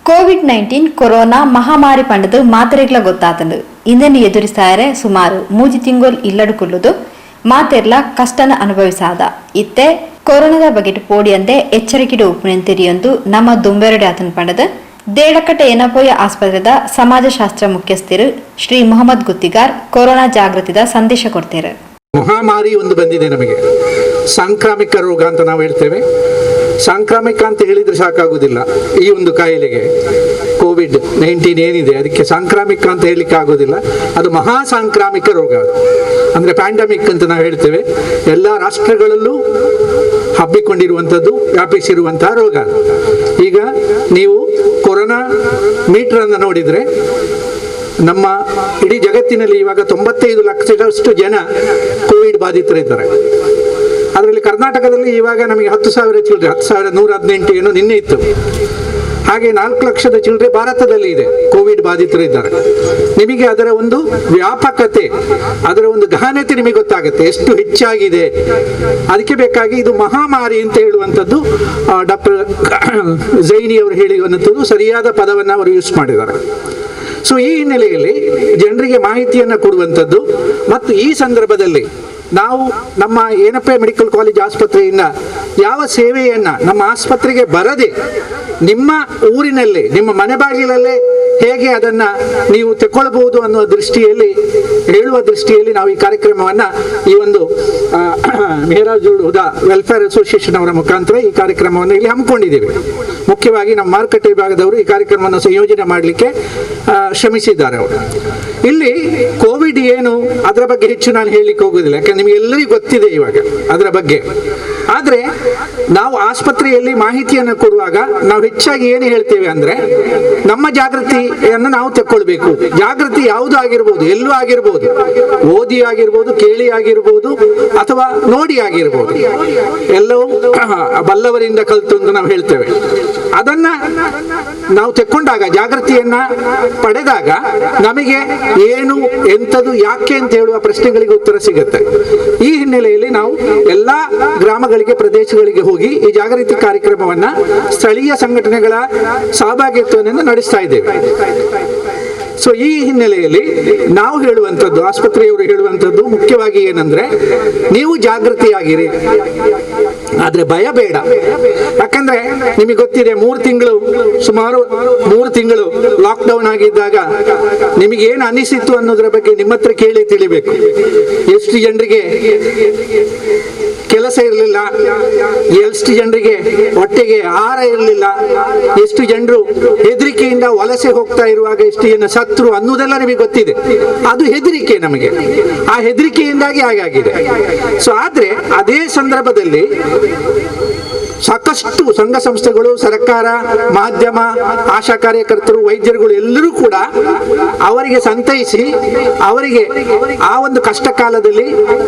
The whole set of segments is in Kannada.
ಕೋವಿಡ್-19 ಕೊರೋನಾ ಮಹಾಮಾರಿ ಪಂಡದು ಮಾತ್ರೆಗ್ಲ ಗೊತ್ತಾತಂಡು ಇಂದನ್ನು ಎದುರಿಸಾರೆ ಸುಮಾರು 3 ತಿಂಗಳು ಇಲ್ಲಡುಕೊಳ್ಳುದು ಮಾತೆರ್ಲ ಕಷ್ಟನ ಅನುಭವಿಸಾದ ಇತ್ತೆ ಕೊರೋನಾದ ಬಗೆಟ್ ಪೋಡಿಯಂತೆ ಎಚ್ಚರಿಕೆಡು ಉಪನೆಂತಿರಿಯೊಂದು ನಮ್ಮ ದುಂಬೆರಡೆ ಆತನ ಪಂಡದು ದೇಳಕಟ್ಟೆ ಏನಪೋಯ ಆಸ್ಪತ್ರೆದ ಸಮಾಜಶಾಸ್ತ್ರ ಮುಖ್ಯಸ್ಥರು ಶ್ರೀ ಮೊಹಮ್ಮದ್ ಗುತ್ತಿಗಾರ್ ಕೊರೋನಾ ಜಾಗೃತಿದ ಸಂದೇಶ ಕೊಡ್ತಾರೆ. ಮಹಾಮಾರಿ ಒಂದು ಬಂದಿದೆ, ನಮಗೆ ಸಾಂಕ್ರಾಮಿಕ ರೋಗ ಅಂತ ನಾವು ಹೇಳ್ತೇವೆ. ಸಾಂಕ್ರಾಮಿಕ ಅಂತ ಹೇಳಿದ್ರೆ ಸಾಕಾಗುವುದಿಲ್ಲ. ಈ ಒಂದು ಕಾಯಿಲೆಗೆ ಕೋವಿಡ್-19 ಏನಿದೆ ಅದಕ್ಕೆ ಸಾಂಕ್ರಾಮಿಕ ಅಂತ ಹೇಳಲಿಕ್ಕೆ ಆಗೋದಿಲ್ಲ. ಅದು ಮಹಾ ಸಾಂಕ್ರಾಮಿಕ ರೋಗ, ಅಂದ್ರೆ ಪ್ಯಾಂಡಮಿಕ್ ಅಂತ ನಾವು ಹೇಳ್ತೇವೆ. ಎಲ್ಲ ರಾಷ್ಟ್ರಗಳಲ್ಲೂ ಹಬ್ಬಿಕೊಂಡಿರುವಂಥದ್ದು, ವ್ಯಾಪಿಸಿರುವಂತಹ ರೋಗ. ಈಗ ನೀವು ಕೊರೋನಾ ಮೀಟರ್ ಅನ್ನು ನೋಡಿದ್ರೆ ನಮ್ಮ ಇಡೀ ಜಗತ್ತಿನಲ್ಲಿ ಇವಾಗ 95 ಲಕ್ಷದಷ್ಟು ಜನ ಕೋವಿಡ್ ಬಾಧಿತರಿದ್ದಾರೆ. ಅದರಲ್ಲಿ ಕರ್ನಾಟಕದಲ್ಲಿ ಇವಾಗ ನಮಗೆ 10,000 ಚಿಲ್ಲರೆ, 10,118 ಏನೋ ನಿನ್ನೆ ಇತ್ತು. ಹಾಗೆ 4 ಲಕ್ಷದ ಚಿಲ್ಲರೆ ಭಾರತದಲ್ಲಿ ಇದೆ ಕೋವಿಡ್ ಬಾಧಿತರಿದ್ದಾರೆ. ನಿಮಗೆ ಅದರ ಒಂದು ವ್ಯಾಪಕತೆ, ಅದರ ಒಂದು ಗಹನತೆ ನಿಮಗೆ ಗೊತ್ತಾಗುತ್ತೆ, ಎಷ್ಟು ಹೆಚ್ಚಾಗಿದೆ. ಅದಕ್ಕೆ ಬೇಕಾಗಿ ಇದು ಮಹಾಮಾರಿ ಅಂತ ಹೇಳುವಂಥದ್ದು ಡಾಕ್ಟರ್ ಝೈನಿ ಅವರು ಹೇಳಿರುವಂಥದ್ದು ಸರಿಯಾದ ಪದವನ್ನು ಅವರು ಯೂಸ್ ಮಾಡಿದ್ದಾರೆ. ಸೊ ಈ ಹಿನ್ನೆಲೆಯಲ್ಲಿ ಜನರಿಗೆ ಮಾಹಿತಿಯನ್ನು ಕೊಡುವಂಥದ್ದು ಮತ್ತು ಈ ಸಂದರ್ಭದಲ್ಲಿ ನಾವು ನಮ್ಮ ಏನಪ್ಪ ಮೆಡಿಕಲ್ ಕಾಲೇಜ್ ಆಸ್ಪತ್ರೆಯಿಂದ ಯಾವ ಸೇವೆಯನ್ನು ನಮ್ಮ ಆಸ್ಪತ್ರೆಗೆ ಬರದೆ ನಿಮ್ಮ ಊರಿನಲ್ಲೇ ನಿಮ್ಮ ಮನೆ ಬಾಗಿಲಲ್ಲೇ ಹೇಗೆ ಅದನ್ನು ನೀವು ತಗೊಳ್ಬಹುದು ಅನ್ನುವ ದೃಷ್ಟಿಯಲ್ಲಿ ಹೇಳುವ ದೃಷ್ಟಿಯಲ್ಲಿ ನಾವು ಈ ಕಾರ್ಯಕ್ರಮವನ್ನು ಈ ಒಂದು ಮೇರಾಜ್ ಹುದಾ ವೆಲ್ಫೇರ್ ಅಸೋಸಿಯೇಷನ್ ಅವರ ಮುಖಾಂತರ ಈ ಕಾರ್ಯಕ್ರಮವನ್ನು ಇಲ್ಲಿ ಹಮ್ಮಿಕೊಂಡಿದ್ದೇವೆ. ಮುಖ್ಯವಾಗಿ ನಮ್ಮ ಮಾರುಕಟ್ಟೆ ವಿಭಾಗದವರು ಈ ಕಾರ್ಯಕ್ರಮವನ್ನು ಸಂಯೋಜನೆ ಮಾಡಲಿಕ್ಕೆ ಶ್ರಮಿಸಿದ್ದಾರೆ. ಅವರು ಇಲ್ಲಿ ಕೋವಿಡ್ ಏನು ಅದರ ಬಗ್ಗೆ ಹೆಚ್ಚು ನಾನು ಹೇಳಲಿಕ್ಕೆ ಹೋಗುವುದಿಲ್ಲ, ಯಾಕಂದ್ರೆ ನಿಮಗೆ ಎಲ್ಲರಿಗೂ ಗೊತ್ತಿದೆ ಇವಾಗ ಅದರ ಬಗ್ಗೆ. ಆದರೆ ನಾವು ಆಸ್ಪತ್ರೆಯಲ್ಲಿ ಮಾಹಿತಿಯನ್ನು ಕೊಡುವಾಗ ನಾವು ಹೆಚ್ಚಾಗಿ ಏನು ಹೇಳ್ತೇವೆ ಅಂದ್ರೆ ನಮ್ಮ ಜಾಗೃತಿಯನ್ನು ನಾವು ತಕ್ಕೊಳ್ಬೇಕು. ಜಾಗೃತಿ ಯಾವುದು ಆಗಿರ್ಬೋದು, ಎಲ್ಲೂ ಆಗಿರ್ಬೋದು, ಓದಿ ಆಗಿರ್ಬೋದು, ಕೇಳಿ ಆಗಿರ್ಬೋದು, ಅಥವಾ ನೋಡಿ ಆಗಿರ್ಬೋದು, ಎಲ್ಲವೂ ಬಲ್ಲವರಿಂದ ಕಲಿತು ಅಂತ ನಾವು ಹೇಳ್ತೇವೆ. ಅದನ್ನ ನಾವು ತೆಕ್ಕೊಂಡಾಗ, ಜಾಗೃತಿಯನ್ನ ಪಡೆದಾಗ ನಮಗೆ ಏನು ಎಂಥದ್ದು ಯಾಕೆ ಅಂತ ಹೇಳುವ ಪ್ರಶ್ನೆಗಳಿಗೆ ಉತ್ತರ ಸಿಗುತ್ತೆ. ಈ ಹಿನ್ನೆಲೆಯಲ್ಲಿ ನಾವು ಎಲ್ಲಾ ಗ್ರಾಮಗಳಿಗೆ, ಪ್ರದೇಶಗಳಿಗೆ ಹೋಗಿ ಈ ಜಾಗೃತಿ ಕಾರ್ಯಕ್ರಮವನ್ನ ಸ್ಥಳೀಯ ಸಂಘಟನೆಗಳ ಸಹಭಾಗಿತ್ವದಿಂದ ನಡೆಸ್ತಾ ಇದ್ದೇವೆ. ಸೊ ಈ ಹಿನ್ನೆಲೆಯಲ್ಲಿ ನಾವು ಹೇಳುವಂಥದ್ದು, ಆಸ್ಪತ್ರೆಯವರು ಹೇಳುವಂಥದ್ದು ಮುಖ್ಯವಾಗಿ ಏನಂದ್ರೆ ನೀವು ಜಾಗೃತಿಯಾಗಿರಿ, ಆದ್ರೆ ಭಯ ಬೇಡ. ಯಾಕಂದ್ರೆ ನಿಮಗೆ ಗೊತ್ತಿದೆ, ಸುಮಾರು 3 ತಿಂಗಳು ಲಾಕ್ಡೌನ್ ಆಗಿದ್ದಾಗ ನಿಮಗೆ ಏನು ಅನಿಸಿತ್ತು ಅನ್ನೋದ್ರ ಬಗ್ಗೆ ನಿಮ್ಮ ಹತ್ರ ಕೇಳಿ ತಿಳಿಬೇಕು. ಎಷ್ಟು ಜನರಿಗೆ ಕೆಲಸ ಇರಲಿಲ್ಲ, ಎಷ್ಟು ಜನರಿಗೆ ಹೊಟ್ಟೆಗೆ ಆಹಾರ ಇರಲಿಲ್ಲ, ಎಷ್ಟು ಜನರು ಹೆದರಿಕೆಯಿಂದ ವಲಸೆ ಹೋಗ್ತಾ ಇರುವಾಗ ಎಷ್ಟು ಜನ ಸತ್ರು ಅನ್ನೋದೆಲ್ಲ ನಿಮಗೆ ಗೊತ್ತಿದೆ. ಅದು ಹೆದರಿಕೆ, ನಮಗೆ ಆ ಹೆದರಿಕೆಯಿಂದಾಗಿ ಹಾಗಾಗಿದೆ. ಸೊ ಆದ್ರೆ ಅದೇ ಸಂದರ್ಭದಲ್ಲಿ ಸಾಕಷ್ಟು ಸಂಘ ಸಂಸ್ಥೆಗಳು, ಸರ್ಕಾರ, ಮಾಧ್ಯಮ, ಆಶಾ ಕಾರ್ಯಕರ್ತರು, ವೈದ್ಯರುಗಳು ಎಲ್ಲರೂ ಕೂಡ ಅವರಿಗೆ ಸಂತೈಸಿ ಅವರಿಗೆ ಆ ಒಂದು ಕಷ್ಟ ಕಾಲದಲ್ಲಿ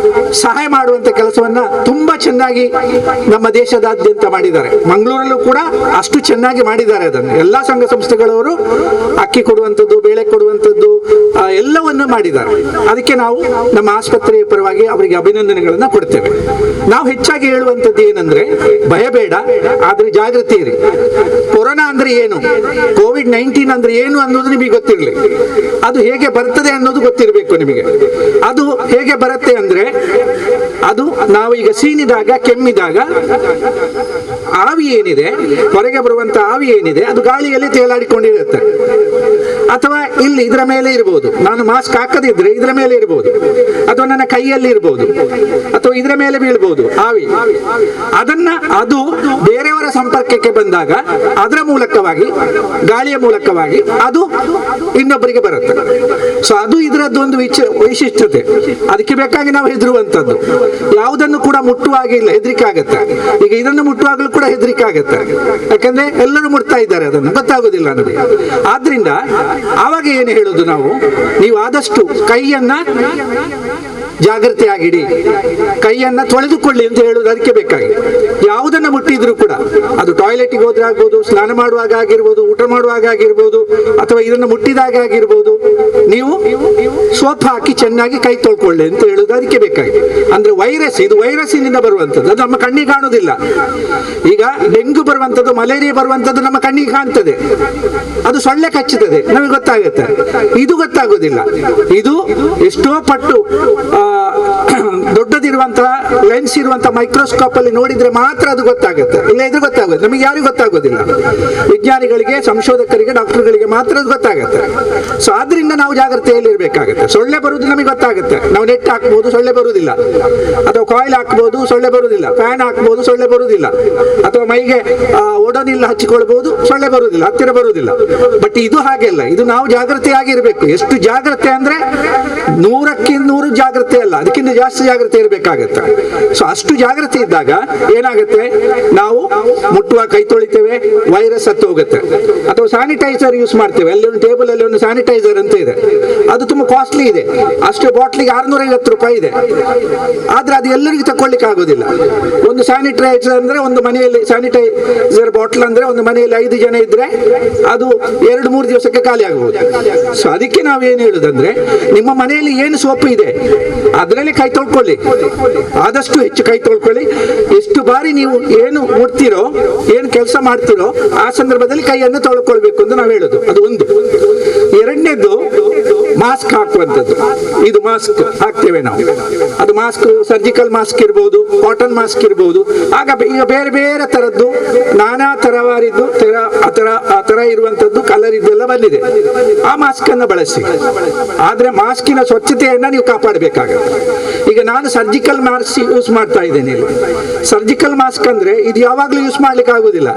ಸಹಾಯ ಮಾಡುವಂತ ಕೆಲಸವನ್ನ ತುಂಬಾ ಚೆನ್ನಾಗಿ ನಮ್ಮ ದೇಶದಾದ್ಯಂತ ಮಾಡಿದ್ದಾರೆ. ಮಂಗಳೂರಲ್ಲೂ ಕೂಡ ಅಷ್ಟು ಚೆನ್ನಾಗಿ ಮಾಡಿದ್ದಾರೆ. ಅದನ್ನು ಎಲ್ಲಾ ಸಂಘ ಸಂಸ್ಥೆಗಳವರು ಅಕ್ಕಿ ಕೊಡುವಂಥದ್ದು, ಬೇಳೆ ಕೊಡುವಂಥದ್ದು ಎಲ್ಲವನ್ನು ಮಾಡಿದ್ದಾರೆ. ಅದಕ್ಕೆ ನಾವು ನಮ್ಮ ಆಸ್ಪತ್ರೆಯ ಪರವಾಗಿ ಅವರಿಗೆ ಅಭಿನಂದನೆಗಳನ್ನ ಕೊಡ್ತೇವೆ. ನಾವು ಹೆಚ್ಚಾಗಿ ಹೇಳುವಂಥದ್ದು ಏನಂದ್ರೆ ಭಯ ಬೇಡ, ಆದ್ರೆ ಜಾಗೃತಿ ಇರಿ. ಕೊರೋನಾ ಅಂದ್ರೆ ಏನು, ಕೋವಿಡ್-19 ಅಂದ್ರೆ ಏನು ಅನ್ನೋದು ನಿಮಗೆ ಗೊತ್ತಿರಲಿ. ಅದು ಹೇಗೆ ಬರ್ತದೆ ಅನ್ನೋದು ಗೊತ್ತಿರಬೇಕು ನಿಮಗೆ. ಅದು ಹೇಗೆ ಬರುತ್ತೆ ಅಂದ್ರೆ ಅದು ನಾವು ಈಗ ಸೀನಿದಾಗ, ಕೆಮ್ಮಿದಾಗ ಆವಿ ಏನಿದೆ, ಹೊರಗೆ ಬರುವಂತ ಆವಿ ಏನಿದೆ, ಅದು ಗಾಳಿಯಲ್ಲಿ ತೇಲಾಡಿಕೊಂಡಿರುತ್ತೆ. ಅಥವಾ ಇಲ್ಲಿ ಇದರ ಮೇಲೆ ಇರಬಹುದು, ನಾನು ಮಾಸ್ಕ್ ಹಾಕದಿದ್ರೆ ಇದರ ಮೇಲೆ ಇರಬಹುದು, ಅಥವಾ ನನ್ನ ಕೈಯಲ್ಲಿ ಇರಬಹುದು, ಅಥವಾ ಇದರ ಮೇಲೆ ಬೀಳ್ಬಹುದು ಆವಿ. ಅದು ಬೇರೆಯವರ ಸಂಪರ್ಕಕ್ಕೆ ಬಂದಾಗ ಅದರ ಮೂಲಕವಾಗಿ, ಗಾಳಿಯ ಮೂಲಕವಾಗಿ ಅದು ಇನ್ನೊಬ್ಬರಿಗೆ ಬರುತ್ತೆ. ಸೊ ಅದು ಇದರದ್ದೊಂದು ವೈಶಿಷ್ಟ್ಯತೆ. ಅದಕ್ಕೆ ಬೇಕಾಗಿ ನಾವು ಹೆದರುವಂತದ್ದು. ಯಾವುದನ್ನು ಕೂಡ ಮುಟ್ಟುವಾಗಿಲ್ಲ, ಹೆದರಿಕೆ ಆಗುತ್ತೆ. ಈಗ ಇದನ್ನು ಮುಟ್ಟುವಾಗಲೂ ಕೂಡ ಹೆದರಿಕೆ ಆಗುತ್ತೆ, ಯಾಕಂದ್ರೆ ಎಲ್ಲರೂ ಮುಟ್ತಾ ಇದ್ದಾರೆ, ಅದನ್ನು ಗೊತ್ತಾಗುದಿಲ್ಲ ನಮಗೆ. ಆದ್ರಿಂದ ಆವಾಗ ಏನು ಹೇಳುದು ನಾವು, ನೀವು ಆದಷ್ಟು ಕೈಯನ್ನ ಜಾಗೃತಿಯಾಗಿಡಿ, ಕೈಯನ್ನ ತೊಳೆದುಕೊಳ್ಳಿ ಅಂತ ಹೇಳುವುದು ಅದಕ್ಕೆ ಬೇಕಾಗಿ. ಯಾವುದನ್ನ ಮುಟ್ಟಿದ್ರು ಕೂಡ, ಅದು ಟಾಯ್ಲೆಟ್ಗೆ ಹೋದ್ರೆ ಆಗ್ಬೋದು, ಸ್ನಾನ ಮಾಡುವಾಗ ಆಗಿರ್ಬೋದು, ಊಟ ಮಾಡುವಾಗ ಆಗಿರ್ಬೋದು, ಅಥವಾ ಇದನ್ನು ಮುಟ್ಟಿದಾಗ ಆಗಿರ್ಬೋದು, ನೀವು ಸೋಪ್ ಹಾಕಿ ಚೆನ್ನಾಗಿ ಕೈ ತೊಳ್ಕೊಳ್ಳಿ ಅಂತ ಹೇಳುವುದು ಅದಕ್ಕೆ ಬೇಕಾಗಿ. ಅಂದ್ರೆ ವೈರಸ್, ಇದು ವೈರಸ್ಸಿನಿಂದ ಬರುವಂತದ್ದು, ಅದು ನಮ್ಮ ಕಣ್ಣಿಗೆ ಕಾಣುವುದಿಲ್ಲ. ಈಗ ಡೆಂಗು ಬರುವಂತದ್ದು, ಮಲೇರಿಯಾ ಬರುವಂತದ್ದು ನಮ್ಮ ಕಣ್ಣಿಗೆ ಕಾಣ್ತದೆ, ಅದು ಸೊಳ್ಳೆ ಕಚ್ಚುತ್ತದೆ, ನಮಗೆ ಗೊತ್ತಾಗುತ್ತೆ. ಇದು ಗೊತ್ತಾಗೋದಿಲ್ಲ. ಇದು ಎಷ್ಟೋ ಪಟ್ಟು ದೊಡ್ಡದಿರುವಂತಹ ಲೆನ್ಸ್ ಇರುವಂತಹ ಮೈಕ್ರೋಸ್ಕೋಪ್ ಅಲ್ಲಿ ನೋಡಿದ್ರೆ ಮಾತ್ರ ಅದು ಗೊತ್ತಾಗುತ್ತೆ, ಇಲ್ಲ ಇದ್ರೆ ಗೊತ್ತಾಗೋದು ನಮಗೆ ಯಾರಿಗೂ ಗೊತ್ತಾಗೋದಿಲ್ಲ. ವಿಜ್ಞಾನಿಗಳಿಗೆ, ಸಂಶೋಧಕರಿಗೆ, ಡಾಕ್ಟರ್ಗಳಿಗೆ ಮಾತ್ರ ಅದು ಗೊತ್ತಾಗುತ್ತೆ. ಸೊ ಆದ್ರಿಂದ ನಾವು ಜಾಗ್ರತೆಯಲ್ಲಿ ಇರಬೇಕಾಗುತ್ತೆ. ಸೊಳ್ಳೆ ಬರುವುದು ನಮಗೆ ಗೊತ್ತಾಗುತ್ತೆ, ನಾವು ನೆಟ್ ಹಾಕ್ಬೋದು, ಸೊಳ್ಳೆ ಬರುವುದಿಲ್ಲ, ಅಥವಾ ಕಾಯಿಲ್ ಹಾಕ್ಬೋದು, ಸೊಳ್ಳೆ ಬರುವುದಿಲ್ಲ, ಫ್ಯಾನ್ ಹಾಕ್ಬೋದು, ಸೊಳ್ಳೆ ಬರುವುದಿಲ್ಲ, ಅಥವಾ ಮೈಗೆ ಓಡೋನಿಲ್ಲ ಹಚ್ಚಿಕೊಳ್ಬಹುದು, ಸೊಳ್ಳೆ ಬರುವುದಿಲ್ಲ, ಹತ್ತಿರ ಬರುವುದಿಲ್ಲ. ಬಟ್ ಇದು ಹಾಗೆಲ್ಲ, ಇದು ನಾವು ಜಾಗೃತಿಯಾಗಿರ್ಬೇಕು. ಎಷ್ಟು ಜಾಗ್ರತೆ ಅಂದ್ರೆ 100% ಜಾಗ್ರತೆ ಅಲ್ಲ, ಅದಕ್ಕಿಂತ ಜಾಸ್ತಿ ಜಾಗ್ರತೆ ಇರಬೇಕಾಗತ್ತೆ. ಸೊ ಅಷ್ಟು ಜಾಗ್ರತೆ ಇದ್ದಾಗ ಏನಾಗುತ್ತೆ, ನಾವು ಮುಟ್ಟುವ ಕೈ ತೊಳಿತೇವೆ, ವೈರಸ್ ಹತ್ತು ಹೋಗುತ್ತೆ. ಅಥವಾ ಸ್ಯಾನಿಟೈಸರ್ ಯೂಸ್ ಮಾಡ್ತೇವೆ, ಅಲ್ಲಿ ಒಂದು ಟೇಬಲ್ ಅಲ್ಲಿ ಒಂದು ಸ್ಯಾನಿಟೈಸರ್ ಅಂತ ಇದೆ, ಅದು ತುಂಬಾ ಕಾಸ್ಟ್ಲಿ ಇದೆ, ಅಷ್ಟು ಬಾಟ್ಲಿಗೆ 650 ರೂಪಾಯಿ ಇದೆ. ಆದ್ರೆ ಅದು ಎಲ್ಲರಿಗೂ ತಕೊಳ್ಳಿಕ್ಕೆ ಆಗೋದಿಲ್ಲ. ಒಂದು ಸ್ಯಾನಿಟೈಸರ್ ಅಂದ್ರೆ, ಒಂದು ಮನೆಯಲ್ಲಿ ಸ್ಯಾನಿಟೈಸರ್ ಬಾಟ್ಲ್ ಅಂದ್ರೆ ಒಂದು ಮನೆಯಲ್ಲಿ 5 ಜನ ಇದ್ರೆ ಅದು 2-3 ದಿವಸಕ್ಕೆ ಖಾಲಿ ಆಗಬಹುದು. ಸೊ ಅದಕ್ಕೆ ನಾವೇನು ಹೇಳುದಂದ್ರೆ, ನಿಮ್ಮ ಮನೆಯಲ್ಲಿ ಏನು ಸೋಪು ಇದೆ ಅದರಲ್ಲಿ ಕೈ ತೊಳ್ಕೊಳ್ಳಿ, ಆದಷ್ಟು ಹೆಚ್ಚು ಕೈ ತೊಳ್ಕೊಳ್ಳಿ. ಎಷ್ಟು ಬಾರಿ ನೀವು ಏನು ಮುಟ್ತೀರೋ, ಏನು ಕೆಲಸ ಮಾಡ್ತೀರೋ ಆ ಸಂದರ್ಭದಲ್ಲಿ ಕೈಯನ್ನು ತೊಳ್ಕೊಳ್ಬೇಕು ಅಂತ ನಾವು ಹೇಳುದು. ಅದು ಒಂದು. ಎರಡನೇದು ಮಾಸ್ಕ್ ಹಾಕುವಂಥದ್ದು. ಇದು ಮಾಸ್ಕ್ ಹಾಕ್ತೇವೆ ನಾವು, ಅದು ಮಾಸ್ಕ್ ಸರ್ಜಿಕಲ್ ಮಾಸ್ಕ್ ಇರ್ಬೋದು, ಕಾಟನ್ ಮಾಸ್ಕ್ ಇರ್ಬೋದು. ಆಗ ಈಗ ಬೇರೆ ಬೇರೆ ತರದ್ದು, ನಾನಾ ತರವಾರಿದ್ದು, ಆ ತರ ಇರುವಂತದ್ದು, ಕಲರ್ ಇದೆಲ್ಲ ಬಂದಿದೆ. ಆ ಮಾಸ್ಕ್ ಅನ್ನು ಬಳಸಿ. ಆದ್ರೆ ಮಾಸ್ಕಿನ ಸ್ವಚ್ಛತೆಯನ್ನ ನೀವು ಕಾಪಾಡಬೇಕಾಗುತ್ತೆ. ಈಗ ನಾನು ಸರ್ಜಿಕಲ್ ಮಾಸ್ಕ್ ಯೂಸ್ ಮಾಡ್ತಾ ಇದ್ದೇನೆ. ಸರ್ಜಿಕಲ್ ಮಾಸ್ಕ್ ಅಂದ್ರೆ ಇದು ಯಾವಾಗ್ಲೂ ಯೂಸ್ ಮಾಡ್ಲಿಕ್ಕೆ ಆಗುದಿಲ್ಲ,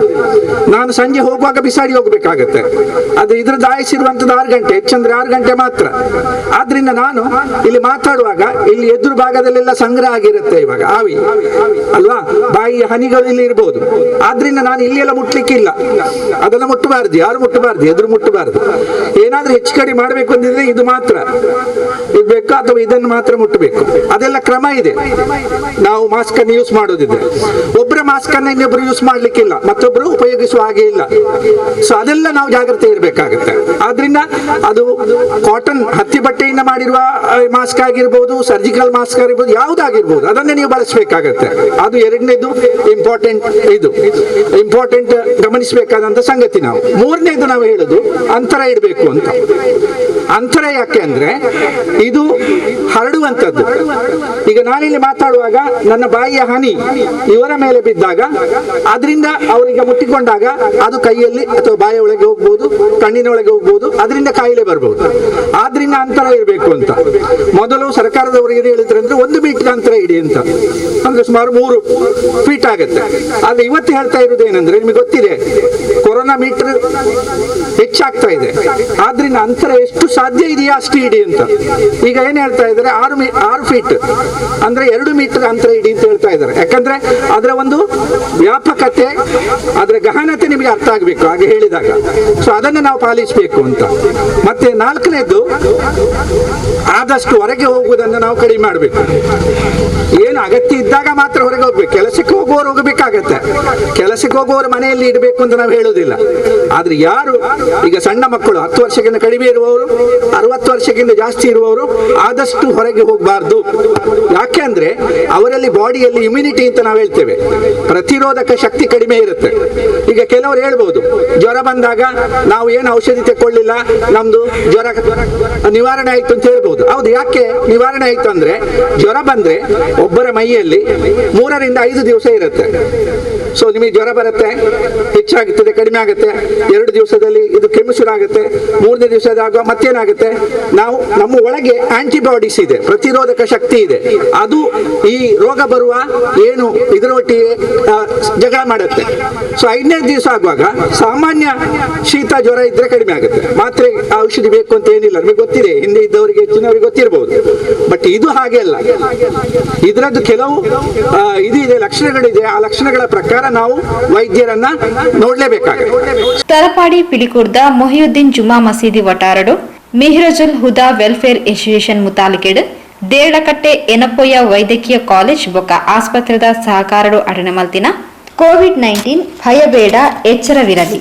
ನಾನು ಸಂಜೆ ಹೋಗುವಾಗ ಬಿಸಾಡಿ ಹೋಗ್ಬೇಕಾಗತ್ತೆ. ಅದು ಇದ್ರದ್ದು ಆಯಿಸಿರುವಂತದ್ದು 6 ಗಂಟೆ, ಹೆಚ್ಚಂದ್ರೆ 6 ಗಂಟೆ ಮಾತ್ರ. ಆದ್ರಿಂದ ನಾನು ಇಲ್ಲಿ ಮಾತಾಡುವಾಗ ಇಲ್ಲಿ ಎದುರು ಭಾಗದಲ್ಲೆಲ್ಲ ಸಂಗ್ರಹ ಆಗಿರುತ್ತೆ ಇವಾಗ ಆವಿ ಅಲ್ವಾ, ಬಾಯಿಯ ಹನಿಗಳು ಇಲ್ಲಿ ಇರಬಹುದು. ಆದ್ರಿಂದ ನಾನು ಇಲ್ಲಿ ಎಲ್ಲ ಮುಟ್ಲಿಕ್ಕಿಲ್ಲ, ಅದನ್ನ ಮುಟ್ಟಬಾರ್ದು, ಯಾರು ಮುಟ್ಟಬಾರ್ದು, ಎದುರು ಮುಟ್ಟಬಾರ್ದು. ಏನಾದ್ರೂ ಹೆಚ್ಚು ಕಡಿಮೆ ಮಾಡಬೇಕು ಅಂದಿದ್ರೆ ಇದು ಮಾತ್ರ ಇರ್ಬೇಕು, ಅಥವಾ ಇದನ್ನು ಮಾತ್ರ ಮುಟ್ಟಬೇಕು. ಅದೆಲ್ಲ ಕ್ರಮ ಇದೆ. ನಾವು ಮಾಸ್ಕ್ ಅನ್ನು ಯೂಸ್ ಮಾಡೋದಿದ್ರೆ ಒಬ್ಬರ ಮಾಸ್ಕ್ ಅನ್ನ ಇನ್ನೊಬ್ರು ಯೂಸ್ ಮಾಡ್ಲಿಕ್ಕಿಲ್ಲ, ಮತ್ತೊಬ್ರು ಉಪಯೋಗಿಸುವ ಹಾಗೆ ಇಲ್ಲ. ಸೊ ಅದೆಲ್ಲ ನಾವು ಜಾಗ್ರತೆ ಇರಬೇಕಾಗುತ್ತೆ. ಆದ್ರಿಂದ ಅದು ಕಾಟನ್ ಹತ್ತಿ ಬಟ್ಟೆಯಿಂದ ಮಾಡಿರುವ ಮಾಸ್ಕ್ ಆಗಿರ್ಬೋದು, ಸರ್ಜಿಕಲ್ ಮಾಸ್ಕ್ ಆಗಿರ್ಬೋದು, ಯಾವುದಾಗಿರ್ಬೋದು, ಅದನ್ನೇ ನೀವು ಬಳಸಬೇಕಾಗತ್ತೆ. ಅದು ಎರಡನೇದು ಇಂಪಾರ್ಟೆಂಟ್ ಗಮನಿಸಬೇಕಾದಂತ ಸಂಗತಿ. ನಾವು ಮೂರನೇದು ನಾವು ಹೇಳುದು ಅಂತರ ಇಡಬೇಕು ಅಂತ. ಅಂತರ ಯಾಕೆ ಅಂದ್ರೆ ಇದು ಹರಡುವಂಥದ್ದು. ಈಗ ನಾನಿಲ್ಲಿ ಮಾತಾಡುವಾಗ ನನ್ನ ಬಾಯಿಯ ಹನಿ ಇವರ ಮೇಲೆ ಬಿದ್ದಾಗ, ಅದರಿಂದ ಅವರಿಗೆ ಮುಟ್ಟಿಕೊಂಡಾಗ ಅದು ಕೈಯಲ್ಲಿ ಅಥವಾ ಬಾಯಿಯ ಒಳಗೆ ಹೋಗ್ಬೋದು, ಕಣ್ಣಿನ ಒಳಗೆ ಹೋಗ್ಬೋದು, ಅದರಿಂದ ಕಾಯಿಲೆ ಬರ್ಬೋದು. ಆದ್ರಿಂದ ಅಂತರ ಇರಬೇಕು ಅಂತ ಮೊದಲು ಸರ್ಕಾರದವರು ಏನು ಹೇಳಿದ್ರು ಅಂದ್ರೆ 1 ಮೀಟರ್ ಅಂತರ ಇಡಿ ಅಂತ, ಅಂದ್ರೆ ಸುಮಾರು 3 ಫೀಟ್ ಆಗುತ್ತೆ. ಆದ್ರೆ ಇವತ್ತು ಹೇಳ್ತಾ ಇರೋದು ಏನಂದ್ರೆ, ನಿಮಗೆ ಗೊತ್ತಿದೆ ಕೊರೋನಾ ಮೀಟರ್ ಹೆಚ್ಚಾಗ್ತಾ ಇದೆ, ಆದ್ರಿಂದ ಅಂತರ ಎಷ್ಟು ಸಾಧ್ಯ ಇದೆಯಾ ಅಷ್ಟು ಇಡಿ ಅಂತ. ಈಗ ಏನ್ ಹೇಳ್ತಾ ಇದ್ದಾರೆ, 6 ಫೀಟ್ ಅಂದ್ರೆ 2 ಮೀಟರ್ ಅಂತರ ಇಡಿ ಅಂತ ಹೇಳ್ತಾ ಇದ್ದಾರೆ. ಯಾಕಂದ್ರೆ ಅದರ ಒಂದು ವ್ಯಾಪಕತೆ, ಅದರ ಗಹನತೆ ನಿಮಗೆ ಅರ್ಥ ಆಗ್ಬೇಕು ಹಾಗೆ ಹೇಳಿದಾಗ. ಸೊ ಅದನ್ನು ನಾವು ಪಾಲಿಸಬೇಕು ಅಂತ. ಮತ್ತೆ 4ನೇದು, ಆದಷ್ಟು ಹೊರಗೆ ಹೋಗುವುದನ್ನು ನಾವು ಕಡಿಮೆ ಮಾಡಬೇಕು. ಏನು ಅಗತ್ಯ ಇದ್ದಾಗ ಮಾತ್ರ ಹೊರಗೆ ಹೋಗ್ಬೇಕು. ಕೆಲಸಕ್ಕೆ ಹೋಗುವವರು ಹೋಗಬೇಕಾಗತ್ತೆ, ಕೆಲಸಕ್ಕೆ ಹೋಗುವವರು ಮನೆಯಲ್ಲಿ ಇಡಬೇಕು ಅಂತ ನಾವು ಹೇಳುವುದಿಲ್ಲ. ಆದ್ರೆ ಯಾರು ಈಗ ಸಣ್ಣ ಮಕ್ಕಳು, 10 ವರ್ಷಕ್ಕಿಂತ ಕಡಿಮೆ ಇರುವವರು, 60 ವರ್ಷಕ್ಕಿಂತ ಜಾಸ್ತಿ ಇರುವವರು ಆದಷ್ಟು ಹೊರಗೆ ಹೋಗಬಾರ್ದು. ಯಾಕೆ ಅಂದ್ರೆ ಅವರಲ್ಲಿ ಬಾಡಿಯಲ್ಲಿ ಇಮ್ಯುನಿಟಿ ಅಂತ ನಾವು ಹೇಳ್ತೇವೆ, ಪ್ರತಿರೋಧಕ ಶಕ್ತಿ ಕಡಿಮೆ ಇರುತ್ತೆ. ಈಗ ಕೆಲವರು ಹೇಳ್ಬಹುದು, ಜ್ವರ ಬಂದಾಗ ನಾವು ಏನು ಔಷಧಿ ತಗೊಳ್ಳಿಲ್ಲ, ನಮ್ದು ಜ್ವರ ನಿವಾರಣೆ ಆಯ್ತು ಅಂತ ಹೇಳ್ಬಹುದು. ಹೌದು, ಯಾಕೆ ನಿವಾರಣೆ ಆಯ್ತು ಅಂದ್ರೆ, ಜ್ವರ ಬಂದ್ರೆ ಒಬ್ಬರ ಮೈಯಲ್ಲಿ 3 ರಿಂದ 5 ದಿವಸ ಇರುತ್ತೆ. ಸೊ ನಿಮಗೆ ಜ್ವರ ಬರುತ್ತೆ, ಹೆಚ್ಚಾಗುತ್ತದೆ, ಕಡಿಮೆ ಆಗುತ್ತೆ, 2 ದಿವಸದಲ್ಲಿ ಇದು ಕೆಮ್ಮು ಶುರು ಆಗುತ್ತೆ, 3ನೇ ದಿವಸದಾಗ ಮತ್ತೇನಾಗುತ್ತೆ, ನಾವು ನಮ್ಮ ಒಳಗೆ ಆಂಟಿಬಾಡೀಸ್ ಇದೆ, ಪ್ರತಿರೋಧಕ ಶಕ್ತಿ ಇದೆ, ಅದು ಈ ರೋಗ ಬರುವ ಏನು ಇದರೊಟ್ಟಿಗೆ ಜಗಳ ಮಾಡುತ್ತೆ. ಸೊ 5ನೇ ದಿವಸ ಆಗುವಾಗ ಸಾಮಾನ್ಯ ಶೀತ ಜ್ವರ ಇದ್ರೆ ಕಡಿಮೆ ಆಗುತ್ತೆ, ಮಾತ್ರೆ ಔಷಧಿ ಬೇಕು ಅಂತ ಏನಿಲ್ಲ. ನಿಮಗೆ ಗೊತ್ತಿದೆ, ಹಿಂದೆ ಇದ್ದವರಿಗೆ ಹೆಚ್ಚಿನವರಿಗೆ ಗೊತ್ತಿರಬಹುದು. ಬಟ್ ಇದು ಹಾಗೆ ಅಲ್ಲ, ಇದರದ್ದು ಕೆಲವು ಇದೆ, ಲಕ್ಷಣಗಳಿದೆ. ಆ ಲಕ್ಷಣಗಳ ಪ್ರಕಾರ ನಾವು ವೈದ್ಯರನ್ನ ನೋಡ್ಲೇಬೇಕಾಗುತ್ತೆ. ತಲಪಾಡಿ ಪಿಲಿಕುರ್ದ ಮೊಹಿಯುದ್ದೀನ್ ಜುಮಾ ಮಸೀದಿ ವಟಾರಡು ಮಿಹ್ರಜುಲ್ ಹುದಾ ವೆಲ್ಫೇರ್ ಅಸೋಸಿಯೇಷನ್ ಮುತಾಲಿಕೆಡ್ ದೇರಳಕಟ್ಟೆ ಎನಪೊಯ್ಯ ವೈದ್ಯಕೀಯ ಕಾಲೇಜ್ ಬೊಕ್ಕ ಆಸ್ಪತ್ರೆದ ಸಹಕಾರಡು ಅಟನೆ ಮಲ್ತಿನ ಕೋವಿಡ್-19 ಭಯಬೇಡ ಎಚ್ಚರವಿರಲಿ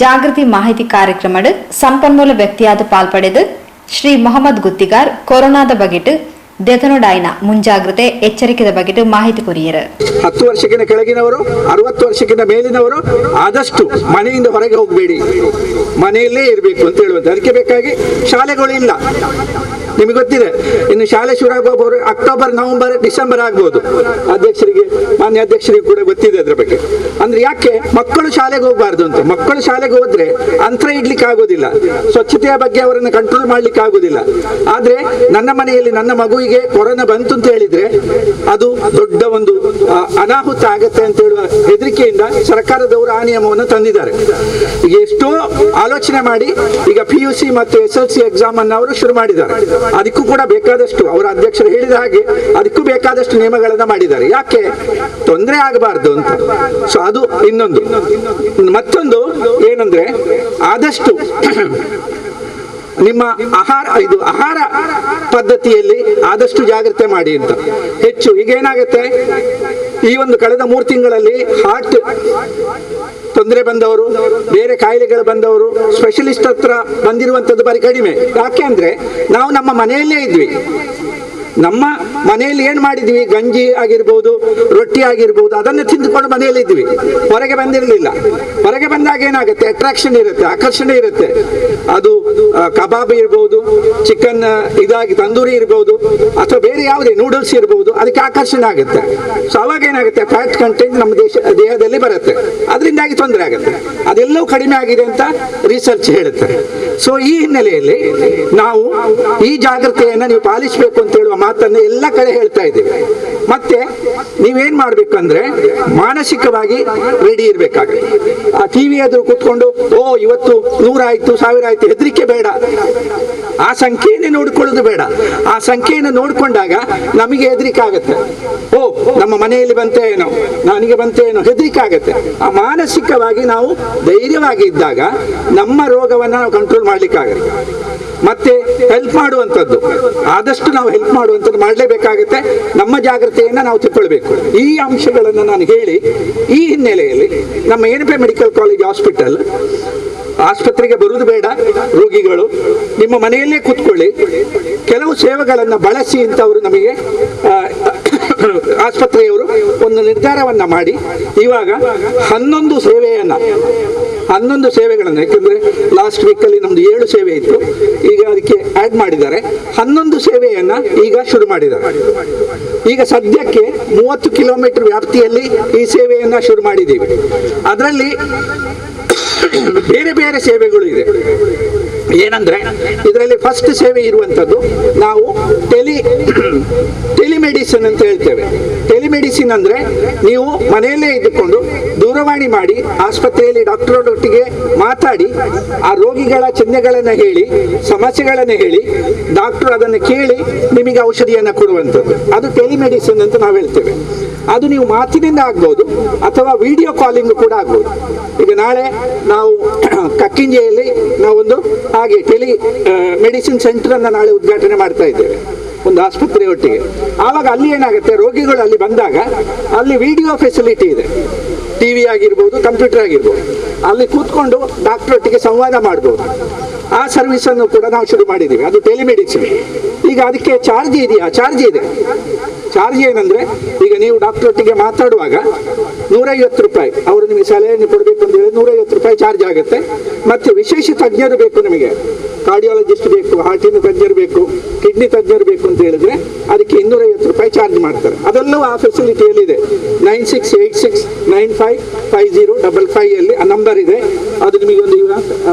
ಜಾಗೃತಿ ಮಾಹಿತಿ ಕಾರ್ಯಕ್ರಮಡ್ ಸಂಪನ್ಮೂಲ ವ್ಯಕ್ತಿಯಾದ ಪಾಲ್ಪಡೆದು ಶ್ರೀ ಮೊಹಮ್ಮದ್ ಗುತ್ತಿಗಾರ್ ಕೊರೋನಾದ ಬಗೆಟ್ ದೆತನೊಡಾಯ್ನ ಮುಂಜಾಗ್ರತೆ ಎಚ್ಚರಿಕೆದ ಬಗೆಟ್ ಮಾಹಿತಿ ಕೊರಿಯರು. 10 ವರ್ಷಕ್ಕಿಂತ ಕೆಳಗಿನವರು 60 ವರ್ಷಕ್ಕಿಂತ ಮೇಲಿನವರು ಆದಷ್ಟು ಮನೆಯಿಂದ ಹೊರಗೆ ಹೋಗಬೇಡಿ, ಮನೆಯಲ್ಲೇ ಇರಬೇಕು ಅಂತ ಹೇಳುವುದು. ಅದಕ್ಕೆ ಬೇಕಾಗಿ ಶಾಲೆಗಳು ಇಲ್ಲ. ನಿಮಗೆ ಗೊತ್ತಿದೆ, ಇನ್ನು ಶಾಲೆ ಶುರು ಆಗುವವರು ಅಕ್ಟೋಬರ್, ನವೆಂಬರ್, ಡಿಸೆಂಬರ್ ಆಗ್ಬೋದು. ಮಾನ್ಯ ಅಧ್ಯಕ್ಷರಿಗೆ ಕೂಡ ಗೊತ್ತಿದೆ ಅದ್ರ ಬಗ್ಗೆ. ಅಂದ್ರೆ ಯಾಕೆ ಮಕ್ಕಳು ಶಾಲೆಗೆ ಹೋಗಬಾರ್ದು ಅಂತ? ಮಕ್ಕಳು ಶಾಲೆಗೆ ಹೋದ್ರೆ ಅಂತರ ಇಡ್ಲಿಕ್ಕೆ ಆಗೋದಿಲ್ಲ, ಸ್ವಚ್ಛತೆಯ ಬಗ್ಗೆ ಅವರನ್ನು ಕಂಟ್ರೋಲ್ ಮಾಡ್ಲಿಕ್ಕೆ ಆಗೋದಿಲ್ಲ. ಆದ್ರೆ ನನ್ನ ಮನೆಯಲ್ಲಿ ನನ್ನ ಮಗುವಿಗೆ ಕೊರೋನಾ ಬಂತು ಅಂತ ಹೇಳಿದ್ರೆ ಅದು ದೊಡ್ಡ ಒಂದು ಅನಾಹುತ ಆಗತ್ತೆ ಅಂತ ಹೇಳುವ ಹೆದರಿಕೆಯಿಂದ ಸರ್ಕಾರದವರು ಆ ನಿಯಮವನ್ನು ತಂದಿದ್ದಾರೆ. ಈಗ ಎಷ್ಟೋ ಆಲೋಚನೆ ಮಾಡಿ ಈಗ PUC ಮತ್ತು SLC ಎಕ್ಸಾಮ್ ಅನ್ನು ಅವರು ಶುರು ಮಾಡಿದ್ದಾರೆ. ಅದಕ್ಕೂ ಕೂಡ ಬೇಕಾದಷ್ಟು ಅವರ ಅಧ್ಯಕ್ಷರು ಹೇಳಿದ ಹಾಗೆ ಅದಕ್ಕೂ ಬೇಕಾದಷ್ಟು ನಿಯಮಗಳನ್ನ ಮಾಡಿದ್ದಾರೆ. ಯಾಕೆ ತೊಂದರೆ ಆಗಬಾರ್ದು ಅಂತ. ಸೊ ಅದು ಇನ್ನೊಂದು. ಮತ್ತೊಂದು ಏನಂದ್ರೆ ಆದಷ್ಟು ನಿಮ್ಮ ಆಹಾರ ಪದ್ಧತಿಯಲ್ಲಿ ಆದಷ್ಟು ಜಾಗ್ರತೆ ಮಾಡಿ ಅಂತ ಹೆಚ್ಚು. ಈಗ ಏನಾಗುತ್ತೆ, ಈ ಒಂದು ಕಳೆದ 3 ತಿಂಗಳಲ್ಲಿ ಹಾರ್ಟ್ ತೊಂದರೆ ಬಂದವರು, ಬೇರೆ ಕಾಯಿಲೆಗಳು ಬಂದವರು ಸ್ಪೆಷಲಿಸ್ಟ್ ಹತ್ರ ಬಂದಿರುವಂತದ್ದು ಬರೀ ಕಡಿಮೆ. ಯಾಕೆ ಅಂದ್ರೆ ನಾವು ನಮ್ಮ ಮನೆಯಲ್ಲೇ ಇದ್ವಿ. ನಮ್ಮ ಮನೆಯಲ್ಲಿ ಏನ್ ಮಾಡಿದ್ವಿ, ಗಂಜಿ ಆಗಿರ್ಬೋದು, ರೊಟ್ಟಿ ಆಗಿರ್ಬೋದು, ಅದನ್ನು ತಿಂದುಕೊಂಡು ಮನೆಯಲ್ಲಿ ಇದ್ವಿ, ಹೊರಗೆ ಬಂದಿರಲಿಲ್ಲ. ಹೊರಗೆ ಬಂದಾಗ ಏನಾಗುತ್ತೆ, ಅಟ್ರಾಕ್ಷನ್ ಇರುತ್ತೆ, ಆಕರ್ಷಣೆ ಇರುತ್ತೆ. ಅದು ಕಬಾಬ್ ಇರ್ಬೋದು, ಚಿಕನ್ ಇದಾಗಿ ತಂದೂರಿ ಇರ್ಬೋದು, ಅಥವಾ ಬೇರೆ ಯಾವುದೇ ನೂಡಲ್ಸ್ ಇರ್ಬೋದು, ಅದಕ್ಕೆ ಆಕರ್ಷಣೆ ಆಗುತ್ತೆ. ಸೊ ಅವಾಗ ಏನಾಗುತ್ತೆ, ಫ್ಯಾಟ್ ಕಂಟೆಂಟ್ ನಮ್ಮ ದೇಹದಲ್ಲಿ ಬರುತ್ತೆ, ಅದರಿಂದಾಗಿ ತೊಂದರೆ ಆಗುತ್ತೆ. ಅದೆಲ್ಲವೂ ಕಡಿಮೆ ಆಗಿದೆ ಅಂತ ರಿಸರ್ಚ್ ಹೇಳುತ್ತೆ. ಸೊ ಈ ಹಿನ್ನೆಲೆಯಲ್ಲಿ ನಾವು ಈ ಜಾಗೃತೆಯನ್ನು ನೀವು ಪಾಲಿಸಬೇಕು ಅಂತ ಹೇಳುವ ಮಾತನ್ನು ಎಲ್ಲ ಕಡೆ ಹೇಳ್ತಾ ಇದ್ದೀವಿ. ಮತ್ತೆ ನೀವೇನ್ ಮಾಡ್ಬೇಕಂದ್ರೆ ಮಾನಸಿಕವಾಗಿ ರೆಡಿ ಇರ್ಬೇಕಾಗುತ್ತೆ. ಆ ಟಿವಿ ಎದುರು ಕೂತ್ಕೊಂಡು ಇವತ್ತು 100 ಆಯ್ತು 1000 ಆಯ್ತು ಹೆದರಿಕೆ ಬೇಡ. ಆ ಸಂಖ್ಯೆಯನ್ನೇ ನೋಡ್ಕೊಳ್ಳೋದು ಬೇಡ. ಆ ಸಂಖ್ಯೆಯನ್ನು ನೋಡ್ಕೊಂಡಾಗ ನಮಗೆ ಹೆದರಿಕೆ ಆಗುತ್ತೆ. ನಮ್ಮ ಮನೆಯಲ್ಲಿ ಬಂತೇನೋ, ನನಗೆ ಬಂತೇನೋ ಹೆದರಿಕೆ ಆಗುತ್ತೆ. ಆ ಮಾನಸಿಕವಾಗಿ ನಾವು ಧೈರ್ಯವಾಗಿ ಇದ್ದಾಗ ನಮ್ಮ ರೋಗವನ್ನು ನಾವು ಕಂಟ್ರೋಲ್ ಮಾಡ್ಲಿಕ್ಕಾಗತ್ತೆ. ಮತ್ತೆ ಹೆಲ್ಪ್ ಮಾಡುವಂಥದ್ದು, ಆದಷ್ಟು ನಾವು ಹೆಲ್ಪ್ ಮಾಡುವಂಥದ್ದು ಮಾಡಲೇಬೇಕಾಗುತ್ತೆ. ನಮ್ಮ ಜಾಗ್ರತೆಯನ್ನು ನಾವು ತಿಳ್ಕೊಳ್ಬೇಕು. ಈ ಅಂಶಗಳನ್ನು ನಾನು ಹೇಳಿ, ಈ ಹಿನ್ನೆಲೆಯಲ್ಲಿ ನಮ್ಮ ಎನಪೆ ಮೆಡಿಕಲ್ ಕಾಲೇಜ್ ಆಸ್ಪತ್ರೆಗೆ ಬರುವುದು ಬೇಡ. ರೋಗಿಗಳು ನಿಮ್ಮ ಮನೆಯಲ್ಲೇ ಕೂತ್ಕೊಳ್ಳಿ, ಕೆಲವು ಸೇವೆಗಳನ್ನು ಬಳಸಿ ಅಂತ ಅವರು ನಮಗೆ ಆಸ್ಪತ್ರೆಯವರು ಒಂದು ನಿರ್ಧಾರವನ್ನ ಮಾಡಿ ಇವಾಗ 11 ಸೇವೆಗಳನ್ನು, ಯಾಕಂದ್ರೆ ಲಾಸ್ಟ್ ವೀಕಲ್ಲಿ ನಮ್ದು 7 ಸೇವೆ ಇತ್ತು, ಈಗ ಅದಕ್ಕೆ ಆಡ್ ಮಾಡಿದ್ದಾರೆ. 11 ಸೇವೆಯನ್ನ ಈಗ ಶುರು ಮಾಡಿದ್ದಾರೆ. ಈಗ ಸದ್ಯಕ್ಕೆ 30 ಕಿಲೋಮೀಟರ್ ವ್ಯಾಪ್ತಿಯಲ್ಲಿ ಈ ಸೇವೆಯನ್ನ ಶುರು ಮಾಡಿದ್ದೀವಿ. ಅದರಲ್ಲಿ ಬೇರೆ ಬೇರೆ ಸೇವೆಗಳು ಇದೆ. ಏನಂದ್ರೆ ಇದರಲ್ಲಿ ಫಸ್ಟ್ ಸೇವೆ ಇರುವಂತದ್ದು ನಾವು ಟೆಲಿಮೆಡಿಸಿನ್ ಅಂತ ಹೇಳ್ತೇವೆ. ಟೆಲಿಮೆಡಿಸಿನ್ ಅಂದ್ರೆ ನೀವು ಮನೆಯಲ್ಲೇ ಇದ್ದುಕೊಂಡು ದೂರವಾಣಿ ಮಾಡಿ ಆಸ್ಪತ್ರೆಯಲ್ಲಿ ಡಾಕ್ಟರೊಟ್ಟಿಗೆ ಮಾತಾಡಿ ಆ ರೋಗಿಗಳ ಚಿಹ್ನೆಗಳನ್ನ ಹೇಳಿ, ಸಮಸ್ಯೆಗಳನ್ನ ಹೇಳಿ, ಡಾಕ್ಟರ್ ಅದನ್ನು ಕೇಳಿ ನಿಮಗೆ ಔಷಧಿಯನ್ನ ಕೊಡುವಂಥದ್ದು, ಅದು ಟೆಲಿಮೆಡಿಸಿನ್ ಅಂತ ನಾವು ಹೇಳ್ತೇವೆ. ಅದು ನೀವು ಮಾತಿನಿಂದ ಆಗ್ಬೋದು ಅಥವಾ ವಿಡಿಯೋ ಕಾಲಿಂಗ್ ಕೂಡ ಆಗ್ಬೋದು. ಈಗ ನಾಳೆ ನಾವು ಕಕ್ಕಿಂಜೆಯಲ್ಲಿ ನಾವೊಂದು ಹಾಗೆ ಮೆಡಿಸಿನ್ ಸೆಂಟರ್ ಅನ್ನ ನಾಳೆ ಉದ್ಘಾಟನೆ ಮಾಡ್ತಾ ಇದ್ದೇವೆ, ಒಂದು ಆಸ್ಪತ್ರೆ ಒಟ್ಟಿಗೆ. ಆವಾಗ ಅಲ್ಲಿ ಏನಾಗುತ್ತೆ, ರೋಗಿಗಳು ಅಲ್ಲಿ ಬಂದಾಗ ಅಲ್ಲಿ ವಿಡಿಯೋ ಫೆಸಿಲಿಟಿ ಇದೆ, ಟಿವಿ ಆಗಿರ್ಬೋದು, ಕಂಪ್ಯೂಟರ್ ಆಗಿರ್ಬೋದು, ಅಲ್ಲಿ ಕೂತ್ಕೊಂಡು ಡಾಕ್ಟರ್ ಒಟ್ಟಿಗೆ ಸಂವಾದ ಮಾಡ್ಬೋದು. ಆ ಸರ್ವಿಸ್ ಅನ್ನು ಕೂಡ ನಾವು ಶುರು ಮಾಡಿದ್ದೀವಿ, ಅದು ಟೆಲಿಮೆಡಿಸಿನ್. ಈಗ ಅದಕ್ಕೆ ಚಾರ್ಜ್ ಇದೆಯಾ? ಚಾರ್ಜ್ ಇದೆ. ಚಾರ್ಜ್ ಏನಂದ್ರೆ, ಈಗ ನೀವು ಡಾಕ್ಟರ್ ಒಟ್ಟಿಗೆ ಮಾತಾಡುವಾಗ 150 ರೂಪಾಯಿ ಅವರು ನಿಮಗೆ ಸಲಹೆಯನ್ನು ಕೊಡಬೇಕು ಅಂತ ಹೇಳಿ 150 ರೂಪಾಯಿ ಚಾರ್ಜ್ ಆಗುತ್ತೆ. ಮತ್ತೆ ವಿಶೇಷ ತಜ್ಞರು ಬೇಕು, ನಿಮಗೆ ಕಾರ್ಡಿಯಾಲಜಿಸ್ಟ್ ಬೇಕು, ಹಾರ್ಟಿನ ತಜ್ಞರು ಬೇಕು, ಕಿಡ್ನಿ ತಜ್ಞರು ಬೇಕು ಅಂತ ಹೇಳಿದ್ರೆ ಅದಕ್ಕೆ 250 ರೂಪಾಯಿ ಚಾರ್ಜ್ ಮಾಡ್ತಾರೆ. ಅದೆಲ್ಲವೂ ಆ ಫೆಸಿಲಿಟಿಯಲ್ಲಿದೆ. 9686955055 ಅಲ್ಲಿ ಆ ನಂಬರ್ ಇದೆ. ಅದು ನಿಮಗೆ ಒಂದು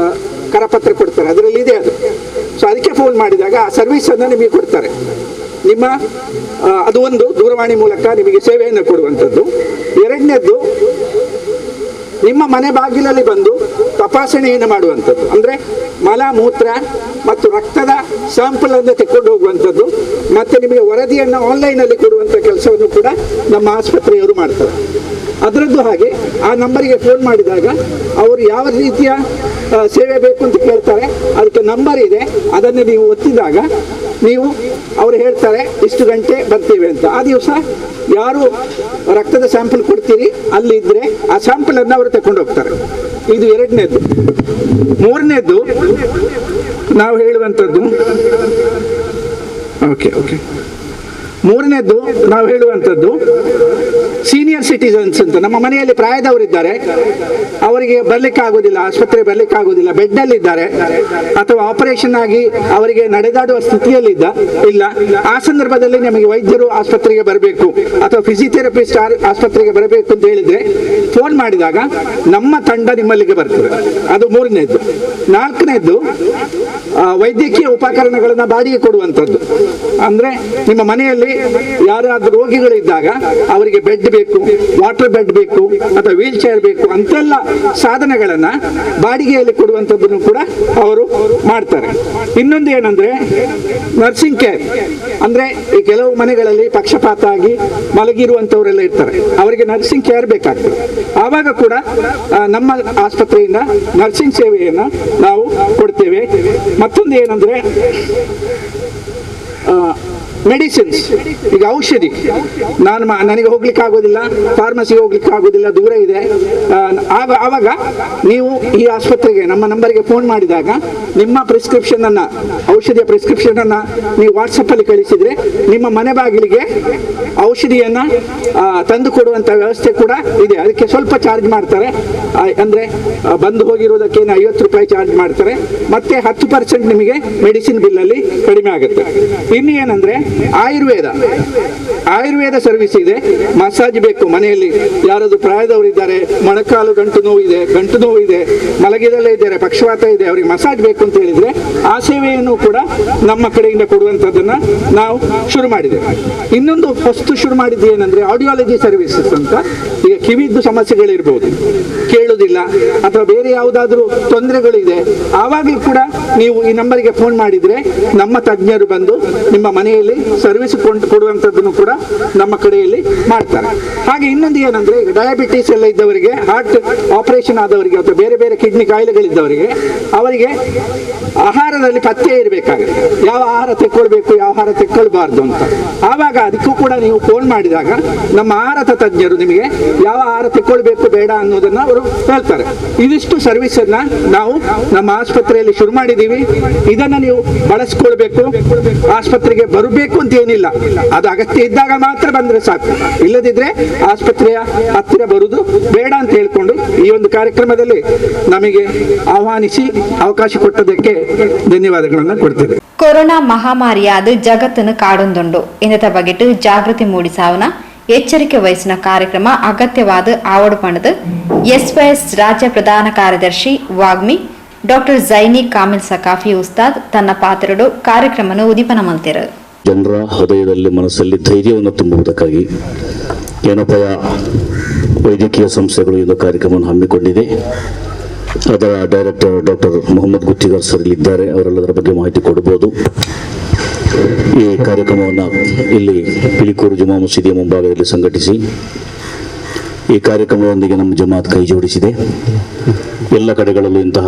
ಕರಪತ್ರ ಕೊಡ್ತಾರೆ, ಅದರಲ್ಲಿ ಇದೆ ಅದು. ಸೊ ಅದಕ್ಕೆ ಫೋನ್ ಮಾಡಿದಾಗ ಆ ಸರ್ವಿಸ್ ಅನ್ನು ನಿಮಗೆ ಕೊಡ್ತಾರೆ. ನಿಮ್ಮ ಅದು ಒಂದು ದೂರವಾಣಿ ಮೂಲಕ ನಿಮಗೆ ಸೇವೆಯನ್ನು ಕೊಡುವಂಥದ್ದು. ಎರಡನೇದ್ದು, ನಿಮ್ಮ ಮನೆ ಬಾಗಿಲಲ್ಲಿ ಬಂದು ತಪಾಸಣೆಯನ್ನು ಮಾಡುವಂಥದ್ದು. ಅಂದರೆ ಮಲ ಮೂತ್ರ ಮತ್ತು ರಕ್ತದ ಸ್ಯಾಂಪಲ್ ಅನ್ನು ತೆಗೆದುಕೊಂಡು ಹೋಗುವಂಥದ್ದು ಮತ್ತು ನಿಮಗೆ ವರದಿಯನ್ನು ಆನ್ಲೈನಲ್ಲಿ ಕೊಡುವಂಥ ಕೆಲಸವನ್ನು ಕೂಡ ನಮ್ಮ ಆಸ್ಪತ್ರೆಯವರು ಮಾಡ್ತಾರೆ. ಅದರದ್ದು ಹಾಗೆ ಆ ನಂಬರಿಗೆ ಫೋನ್ ಮಾಡಿದಾಗ ಅವರು ಯಾವ ರೀತಿಯ ಸೇವೆ ಬೇಕು ಅಂತ ಕೇಳ್ತಾರೆ. ಅದಕ್ಕೆ ನಂಬರ್ ಇದೆ, ಅದನ್ನು ನೀವು ಒತ್ತಿದಾಗ ನೀವು ಅವರು ಹೇಳ್ತಾರೆ ಇಷ್ಟು ಗಂಟೆ ಬರ್ತೀವಿ ಅಂತ. ಆ ದಿವಸ ಯಾರು ರಕ್ತದ ಸ್ಯಾಂಪಲ್ ಕೊಡ್ತೀರಿ ಅಲ್ಲಿದ್ದರೆ ಆ ಸ್ಯಾಂಪಲನ್ನು ಅವರು ತಗೊಂಡು ಹೋಗ್ತಾರೆ. ಇದು ಎರಡನೇದು. ಮೂರನೇದು ನಾವು ಹೇಳುವಂಥದ್ದು ಮೂರನೇದು ನಾವು ಹೇಳುವಂಥದ್ದು ಸೀನಿಯರ್ ಸಿಟಿಸನ್ಸ್ ಅಂತ. ನಮ್ಮ ಮನೆಯಲ್ಲಿ ಪ್ರಾಯದವರಿದ್ದಾರೆ, ಅವರಿಗೆ ಬರ್ಲಿಕ್ಕೆ ಆಗೋದಿಲ್ಲ, ಆಸ್ಪತ್ರೆ ಬರ್ಲಿಕ್ಕೆ ಆಗೋದಿಲ್ಲ, ಬೆಡ್ಡಲ್ಲಿದ್ದಾರೆ ಅಥವಾ ಆಪರೇಷನ್ ಆಗಿ ಅವರಿಗೆ ನಡೆದಾಡುವ ಸ್ಥಿತಿಯಲ್ಲಿಲ್ಲ. ಆ ಸಂದರ್ಭದಲ್ಲಿ ನಮಗೆ ವೈದ್ಯರು ಆಸ್ಪತ್ರೆಗೆ ಬರಬೇಕು ಅಥವಾ ಫಿಸಿಯೋಥೆರಪಿಸ್ಟ್ ಆಸ್ಪತ್ರೆಗೆ ಬರಬೇಕು ಅಂತ ಹೇಳಿದ್ರೆ ಫೋನ್ ಮಾಡಿದಾಗ ನಮ್ಮ ತಂಡ ನಿಮ್ಮಲ್ಲಿಗೆ ಬರ್ತದೆ. ಅದು ಮೂರನೇದು. ನಾಲ್ಕನೇದು ವೈದ್ಯಕೀಯ ಉಪಕರಣಗಳನ್ನು ಬಾಡಿಗೆ ಕೊಡುವಂಥದ್ದು. ಅಂದರೆ ನಿಮ್ಮ ಮನೆಯಲ್ಲಿ ಯಾರಾದರೂ ರೋಗಿಗಳಿದ್ದಾಗ ಅವರಿಗೆ ಬೆಡ್ ಬೇಕು, ವಾಟರ್ ಬೆಡ್ ಬೇಕು ಅಥವಾ ವೀಲ್ ಚೇರ್ ಬೇಕು ಅಂತೆಲ್ಲ ಸಾಧನಗಳನ್ನು ಬಾಡಿಗೆಯಲ್ಲಿ ಕೊಡುವಂಥದ್ದನ್ನು ಕೂಡ ಅವರು ಮಾಡ್ತಾರೆ. ಇನ್ನೊಂದು ಏನಂದ್ರೆ ನರ್ಸಿಂಗ್ ಕೇರ್. ಅಂದರೆ ಈ ಕೆಲವು ಮನೆಗಳಲ್ಲಿ ಪಕ್ಷಪಾತ ಆಗಿ ಮಲಗಿರುವಂಥವರೆಲ್ಲ ಇರ್ತಾರೆ, ಅವರಿಗೆ ನರ್ಸಿಂಗ್ ಕೇರ್ ಬೇಕಾಗ್ತದೆ. ಆವಾಗ ಕೂಡ ನಮ್ಮ ಆಸ್ಪತ್ರೆಯಿಂದ ನರ್ಸಿಂಗ್ ಸೇವೆಯನ್ನು ನಾವು ಕೊಡ್ತೇವೆ. ಮತ್ತೊಂದು ಏನಂದ್ರೆ ಮೆಡಿಸಿನ್ಸ್. ಈಗ ಔಷಧಿ ನನಗೆ ಹೋಗ್ಲಿಕ್ಕೆ ಆಗೋದಿಲ್ಲ, ಫಾರ್ಮಸಿಗೆ ಹೋಗ್ಲಿಕ್ಕೆ ಆಗೋದಿಲ್ಲ, ದೂರ ಇದೆ, ಆವಾಗ ನೀವು ಈ ಆಸ್ಪತ್ರೆಗೆ ನಮ್ಮ ನಂಬರ್ಗೆ ಫೋನ್ ಮಾಡಿದಾಗ ನಿಮ್ಮ ಪ್ರಿಸ್ಕ್ರಿಪ್ಷನ್ ಅನ್ನ, ಔಷಧಿಯ ಪ್ರಿಸ್ಕ್ರಿಪ್ಷನ್ ಅನ್ನ ನೀವು ವಾಟ್ಸಪ್ ಅಲ್ಲಿ ಕಳಿಸಿದ್ರೆ ನಿಮ್ಮ ಮನೆ ಬಾಗಿಲಿಗೆ ಔಷಧಿಯನ್ನ ತಂದು ಕೊಡುವಂತ ವ್ಯವಸ್ಥೆ ಕೂಡ ಇದೆ. ಅದಕ್ಕೆ ಸ್ವಲ್ಪ ಚಾರ್ಜ್ ಮಾಡ್ತಾರೆ. ಅಂದ್ರೆ ಬಂದು ಹೋಗಿರುವುದಕ್ಕೆ 50 ರೂಪಾಯಿ ಚಾರ್ಜ್ ಮಾಡ್ತಾರೆ. ಮತ್ತೆ 10% ನಿಮಗೆ ಮೆಡಿಸಿನ್ ಬಿಲ್ ಅಲ್ಲಿ ಕಡಿಮೆ ಆಗುತ್ತೆ. ಇನ್ನು ಏನಂದ್ರೆ ಆಯುರ್ವೇದ ಸರ್ವಿಸ್ ಇದೆ. ಮಸಾಜ್ ಬೇಕು, ಮನೆಯಲ್ಲಿ ಯಾರಾದ್ರೂ ಪ್ರಾಯದವರಿದ್ದಾರೆ, ಮೊಣಕಾಲು ಗಂಟು ನೋವು ಇದೆ, ಮಲಗಿದಲ್ಲೇ ಇದ್ದಾರೆ, ಪಕ್ಷವಾತ ಇದೆ, ಅವರಿಗೆ ಮಸಾಜ್ ಬೇಕು ಅಂತ ಹೇಳಿದ್ರೆ ಆ ಸೇವೆಯನ್ನು ಕೂಡ ನಮ್ಮ ಕಡೆಯಿಂದ ಕೊಡುವಂಥದ್ದನ್ನ ನಾವು ಶುರು ಮಾಡಿದ್ದೇವೆ. ಇನ್ನೊಂದು ಹೊಸ್ತು ಶುರು ಮಾಡಿದ್ದು ಏನಂದ್ರೆ ಆಡಿಯಾಲಜಿ ಸರ್ವಿಸಸ್ ಅಂತ. ಈಗ ಕಿವಿದ್ದು ಸಮಸ್ಯೆಗಳಿರ್ಬೋದು, ಕೇಳುವುದಿಲ್ಲ ಅಥವಾ ಬೇರೆ ಯಾವುದಾದ್ರೂ ತೊಂದರೆಗಳಿದೆ, ಆವಾಗಲೂ ಕೂಡ ನೀವು ಈ ನಂಬರಿಗೆ ಫೋನ್ ಮಾಡಿದ್ರೆ ನಮ್ಮ ತಜ್ಞರು ಬಂದು ನಿಮ್ಮ ಮನೆಯಲ್ಲಿ ಸರ್ವಿಸ್ ಕೊಡುವಂಥದ್ದನ್ನು ಕೂಡ ನಮ್ಮ ಕಡೆಯಲ್ಲಿ ಮಾಡ್ತಾರೆ. ಹಾಗೆ ಇನ್ನೊಂದು ಏನಂದ್ರೆ ಡಯಾಬಿಟಿಸ್ ಎಲ್ಲ ಇದ್ದವರಿಗೆ, ಹಾರ್ಟ್ ಆಪರೇಷನ್ ಆದವರಿಗೆ ಅಥವಾ ಬೇರೆ ಬೇರೆ ಕಿಡ್ನಿ ಕಾಯಿಲೆಗಳಿದ್ದವರಿಗೆ ಅವರಿಗೆ ಆಹಾರದಲ್ಲಿ ಪಥ್ಯ ಇರಬೇಕಾಗುತ್ತೆ. ಯಾವ ಆಹಾರ ತೆಕ್ಕೊಳ್ಬೇಕು, ಯಾವ ಆಹಾರ ತೆಕ್ಕೊಳ್ಬಾರ್ದು ಅಂತ. ಆವಾಗ ಅದಕ್ಕೂ ಕೂಡ ನೀವು ಫೋನ್ ಮಾಡಿದಾಗ ನಮ್ಮ ಆಹಾರ ತಜ್ಞರು ನಿಮಗೆ ಯಾವ ಆಹಾರ ತೆಕ್ಕೊಳ್ಬೇಕು ಬೇಡ ಅನ್ನೋದನ್ನ ಅವರು ಹೇಳ್ತಾರೆ. ಇದಿಷ್ಟು ಸರ್ವಿಸ್ ಅನ್ನ ನಾವು ನಮ್ಮ ಆಸ್ಪತ್ರೆಯಲ್ಲಿ ಶುರು ಮಾಡಿದ್ದೀವಿ. ಇದನ್ನ ನೀವು ಬಳಸ್ಕೊಳ್ಬೇಕು. ಆಸ್ಪತ್ರೆಗೆ ಬರಬೇಕು ಅಂತ ಏನಿಲ್ಲ, ಅದು ಅಗತ್ಯ ಇದ್ದಾಗ ಮಾತ್ರ ಬಂದ್ರೆ ಸಾಕು, ಇಲ್ಲದಿದ್ರೆ ಆಸ್ಪತ್ರೆಯ ಹತ್ತಿರ ಬರುವುದು ಬೇಡ ಅಂತ ಹೇಳ್ಕೊಂಡು ಈ ಒಂದು ಕಾರ್ಯಕ್ರಮದಲ್ಲಿ ನಮಗೆ ಆಹ್ವಾನಿಸಿ ಅವಕಾಶ ಕೊಟ್ಟದಕ್ಕೆ ಧನ್ಯವಾದಗಳನ್ನು ಕೊಡ್ತೇವೆ. ಕೊರೋನಾ ಮಹಾಮಾರಿಯಾದ ಜಗತ್ತನ್ನು ಕಾಡೊಂದುಂಡು ಇಂದದ ಬಗೆಟ್ ಜಾಗೃತಿ ಮೂಡಿಸಾವನ ಎಚ್ಚರಿಕೆ ವಹಿಸಿನ ಕಾರ್ಯಕ್ರಮ ಅಗತ್ಯವಾದ ಆವಡು ಪಣದು ಎಸ್ವೈಎಸ್ ರಾಜ್ಯ ಪ್ರಧಾನ ಕಾರ್ಯದರ್ಶಿ ವಾಗ್ಮಿ ಡಾಕ್ಟರ್ ಜೈನಿ ಕಾಮಿಲ್ ಸಕಾಫಿ ಉಸ್ತಾದ್ ತನ್ನ ಪಾತ್ರಡು ಕಾರ್ಯಕ್ರಮವನ್ನು ಉದೀಪನ ಮಲ್ತಿರು. ಜನರ ಹೃದಯದಲ್ಲಿ ಮನಸ್ಸಲ್ಲಿ ಧೈರ್ಯವನ್ನು ತುಂಬುವುದಕ್ಕಾಗಿ ಏನಪ್ಪಯ ವೈದ್ಯಕೀಯ ಸಂಸ್ಥೆಗಳು ಇದು ಕಾರ್ಯಕ್ರಮವನ್ನು ಹಮ್ಮಿಕೊಂಡಿದೆ. ಅದರ ಡೈರೆಕ್ಟರ್ ಡಾಕ್ಟರ್ ಮೊಹಮ್ಮದ್ ಗುತ್ತಿಗರ್ ಸರ್ ಇಲ್ಲಿದ್ದಾರೆ, ಅವರೆಲ್ಲದರ ಬಗ್ಗೆ ಮಾಹಿತಿ ಕೊಡಬಹುದು. ಈ ಕಾರ್ಯಕ್ರಮವನ್ನು ಇಲ್ಲಿ ಪಿಲಿಕೂರು ಜುಮಾ ಮಸೀದಿಯ ಮುಂಭಾಗದಲ್ಲಿ ಸಂಘಟಿಸಿ ಈ ಕಾರ್ಯಕ್ರಮದೊಂದಿಗೆ ನಮ್ಮ ಜಮಾತ್ ಕೈ ಜೋಡಿಸಿದೆ. ಎಲ್ಲ ಕಡೆಗಳಲ್ಲೂ ಇಂತಹ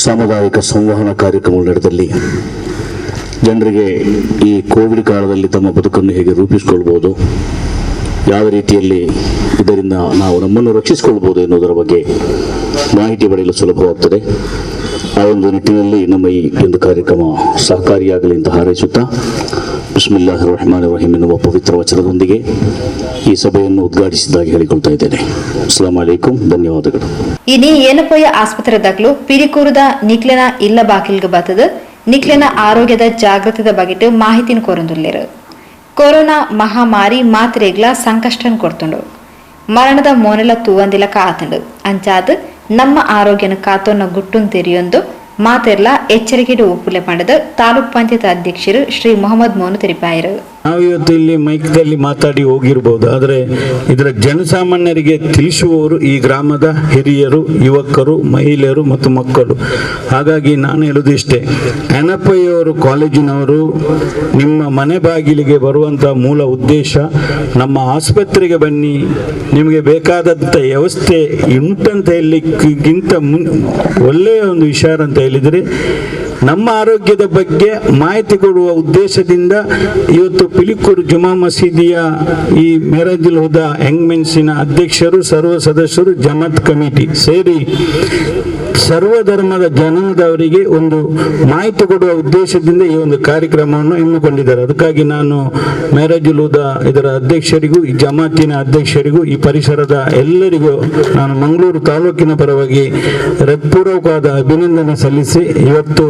ಸಾಮುದಾಯಿಕ ಸಂವಹನ ಕಾರ್ಯಕ್ರಮಗಳು ನಡೆದಲ್ಲಿ ಜನರಿಗೆ ಈ ಕೋವಿಡ್ ಕಾಲದಲ್ಲಿ ತಮ್ಮ ಬದುಕನ್ನು ಹೇಗೆ ರೂಪಿಸಿಕೊಳ್ಬೋದು, ಯಾವ ರೀತಿಯಲ್ಲಿ ಇದರಿಂದ ನಾವು ನಮ್ಮನ್ನು ರಕ್ಷಿಸಿಕೊಳ್ಬೋದು ಎನ್ನುವುದರ ಬಗ್ಗೆ ಮಾಹಿತಿ ಪಡೆಯಲು ಸುಲಭವಾಗ್ತದೆ. ಆ ಒಂದು ನಿಟ್ಟಿನಲ್ಲಿ ನಮ್ಮ ಈ ಒಂದು ಕಾರ್ಯಕ್ರಮ ಸಹಕಾರಿಯಾಗಲಿ ಅಂತ ಹಾರೈಸುತ್ತಾ ಬಿಸ್ಮಿಲ್ಲಾಹ್ ರಹಮಾನ್ ರಹೀಮ್ ಎನ್ನುವ ಪವಿತ್ರ ವಚನದೊಂದಿಗೆ ಈ ಸಭೆಯನ್ನು ಉದ್ಘಾಟಿಸಿದ್ದಾಗಿ ಹೇಳಿಕೊಳ್ತಾ ಇದ್ದೇನೆ. ಅಸ್ಸಲಾಮು ಅಲೈಕುಂ, ಧನ್ಯವಾದಗಳು. ಇನಿ ಏನಪೋಯ ಆಸ್ಪತ್ರೆದಾಗ್ಲು ಪಿರಿಕೂರದ ನಿಕ್ಲೆನ ಇಲ್ಲ ಬಾಕಿಲ್ಗೆ ಬತ್ತದ ನಿಕ್ಲೆನ ಆರೋಗ್ಯದ ಜಾಗೃತದ ಬಗೆಟ್ ಮಾಹಿತಿನ ಕೊರೊಂದುಲ್ಲೇರು. ಕೊರೋನಾ ಮಹಾಮಾರಿ ಮಾತ್ರೆಗ್ಲ ಸಂಕಷ್ಟನ್ ಕೊಡ್ತುಂಡು, ಮರಣದ ಮೋನೆಲ ತೂವಂದಿಲ ಕಾತುಂಡು ಅಂಚಾದ್ ನಮ್ಮ ಆರೋಗ್ಯನ ಕಾತೋನ್ನ ಗುಟ್ಟುನ್ ತೆರಿಯೊಂದು ಮಾತೆರ್ಲ ಎಚ್ಚರಿಕೆಡು ಒಪ್ಪುಲೆ ಪಂಡದ ತಾಲೂಕ್ ಪಂಚಾಯತ್ ಅಧ್ಯಕ್ಷರು ಶ್ರೀ ಮೊಹಮ್ಮದ್ ಮೋನು ತೆರಿಪಾಯರು. ನಾವು ಇವತ್ತು ಇಲ್ಲಿ ಮೈಕ್ದಲ್ಲಿ ಮಾತಾಡಿ ಹೋಗಿರ್ಬೋದು, ಆದರೆ ಇದರ ಜನಸಾಮಾನ್ಯರಿಗೆ ತಿಳಿಸುವವರು ಈ ಗ್ರಾಮದ ಹಿರಿಯರು, ಯುವಕರು, ಮಹಿಳೆಯರು ಮತ್ತು ಮಕ್ಕಳು. ಹಾಗಾಗಿ ನಾನು ಹೇಳೋದು ಇಷ್ಟೇ, ಎನಪಯ್ಯವರು ಕಾಲೇಜಿನವರು ನಿಮ್ಮ ಮನೆ ಬಾಗಿಲಿಗೆ ಬರುವಂಥ ಮೂಲ ಉದ್ದೇಶ ನಮ್ಮ ಆಸ್ಪತ್ರೆಗೆ ಬನ್ನಿ, ನಿಮಗೆ ಬೇಕಾದಂಥ ವ್ಯವಸ್ಥೆ ಉಂಟಂತ ಹೇಳಲಿಕ್ಕಿಂತ ಒಳ್ಳೆಯ ಒಂದು ವಿಚಾರ ಅಂತ ಹೇಳಿದರೆ ನಮ್ಮ ಆರೋಗ್ಯದ ಬಗ್ಗೆ ಮಾಹಿತಿ ಕೊಡುವ ಉದ್ದೇಶದಿಂದ ಇವತ್ತು ಪಿಲಿಕೂರು ಜುಮಾ ಮಸೀದಿಯ ಈ ಮೆರಾಜುಲ್ ಹುದಾ ಯಂಗ್ ಮೆನ್ಸಿನ ಅಧ್ಯಕ್ಷರು, ಸರ್ವ ಸದಸ್ಯರು, ಜಮಾತ್ ಕಮಿಟಿ ಸೇರಿ ಸರ್ವಧರ್ಮದ ಜನಾಂಗದವರಿಗೆ ಒಂದು ಮಾಹಿತಿ ಕೊಡುವ ಉದ್ದೇಶದಿಂದ ಈ ಒಂದು ಕಾರ್ಯಕ್ರಮವನ್ನು ಹಮ್ಮಿಕೊಂಡಿದ್ದಾರೆ. ಅದಕ್ಕಾಗಿ ನಾನು ಮೆರಾಜುಲ್ ಹುದಾ ಇದರ ಅಧ್ಯಕ್ಷರಿಗೂ, ಈ ಜಮಾತಿನ ಅಧ್ಯಕ್ಷರಿಗೂ, ಈ ಪರಿಸರದ ಎಲ್ಲರಿಗೂ ನಾನು ಮಂಗಳೂರು ತಾಲೂಕಿನ ಪರವಾಗಿ ಹೃತ್ಪೂರ್ವಕವಾದ ಅಭಿನಂದನೆ ಸಲ್ಲಿಸಿ, ಇವತ್ತು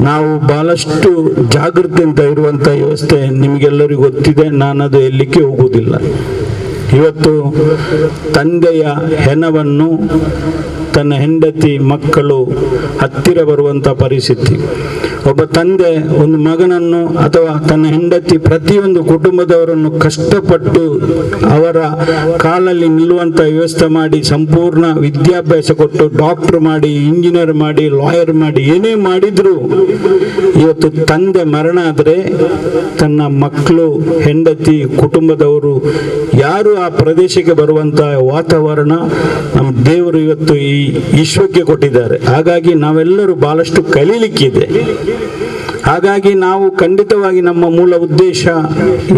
ನಾವು ಬಹಳಷ್ಟು ಜಾಗೃತಿಯಿಂದ ಇರುವಂಥ ವ್ಯವಸ್ಥೆ ನಿಮಗೆಲ್ಲರಿಗೂ ಗೊತ್ತಿದೆ, ನಾನದು ಹೇಳಲಿಕ್ಕೆ ಹೋಗುವುದಿಲ್ಲ. ಇವತ್ತು ತಂದೆಯ ಹೆಣವನ್ನು ತನ್ನ ಹೆಂಡತಿ, ಮಕ್ಕಳು ಹತ್ತಿರ ಬರುವಂಥ ಪರಿಸ್ಥಿತಿ. ಒಬ್ಬ ತಂದೆ ಒಂದು ಮಗನನ್ನು ಅಥವಾ ತನ್ನ ಹೆಂಡತಿ ಪ್ರತಿಯೊಂದು ಕುಟುಂಬದವರನ್ನು ಕಷ್ಟಪಟ್ಟು ಅವರ ಕಾಲಲ್ಲಿ ನಿಲ್ಲುವಂಥ ವ್ಯವಸ್ಥೆ ಮಾಡಿ, ಸಂಪೂರ್ಣ ವಿದ್ಯಾಭ್ಯಾಸ ಕೊಟ್ಟು ಡಾಕ್ಟರ್ ಮಾಡಿ, ಇಂಜಿನಿಯರ್ ಮಾಡಿ, ಲಾಯರ್ ಮಾಡಿ, ಏನೇ ಮಾಡಿದ್ರು ಇವತ್ತು ತಂದೆ ಮರಣ ಆದರೆ ತನ್ನ ಮಕ್ಕಳು, ಹೆಂಡತಿ, ಕುಟುಂಬದವರು ಯಾರು ಆ ಪ್ರದೇಶಕ್ಕೆ ಬರುವಂಥ ವಾತಾವರಣ ನಮ್ಮ ದೇವರು ಇವತ್ತು ಈ ವಿಶ್ವಕ್ಕೆ ಕೊಟ್ಟಿದ್ದಾರೆ. ಹಾಗಾಗಿ ನಾವೆಲ್ಲರೂ ಬಹಳಷ್ಟು ಕಲೀಲಿಕ್ಕಿದೆ. ಹಾಗಾಗಿ ನಾವು ಖಂಡಿತವಾಗಿ ನಮ್ಮ ಮೂಲ ಉದ್ದೇಶ,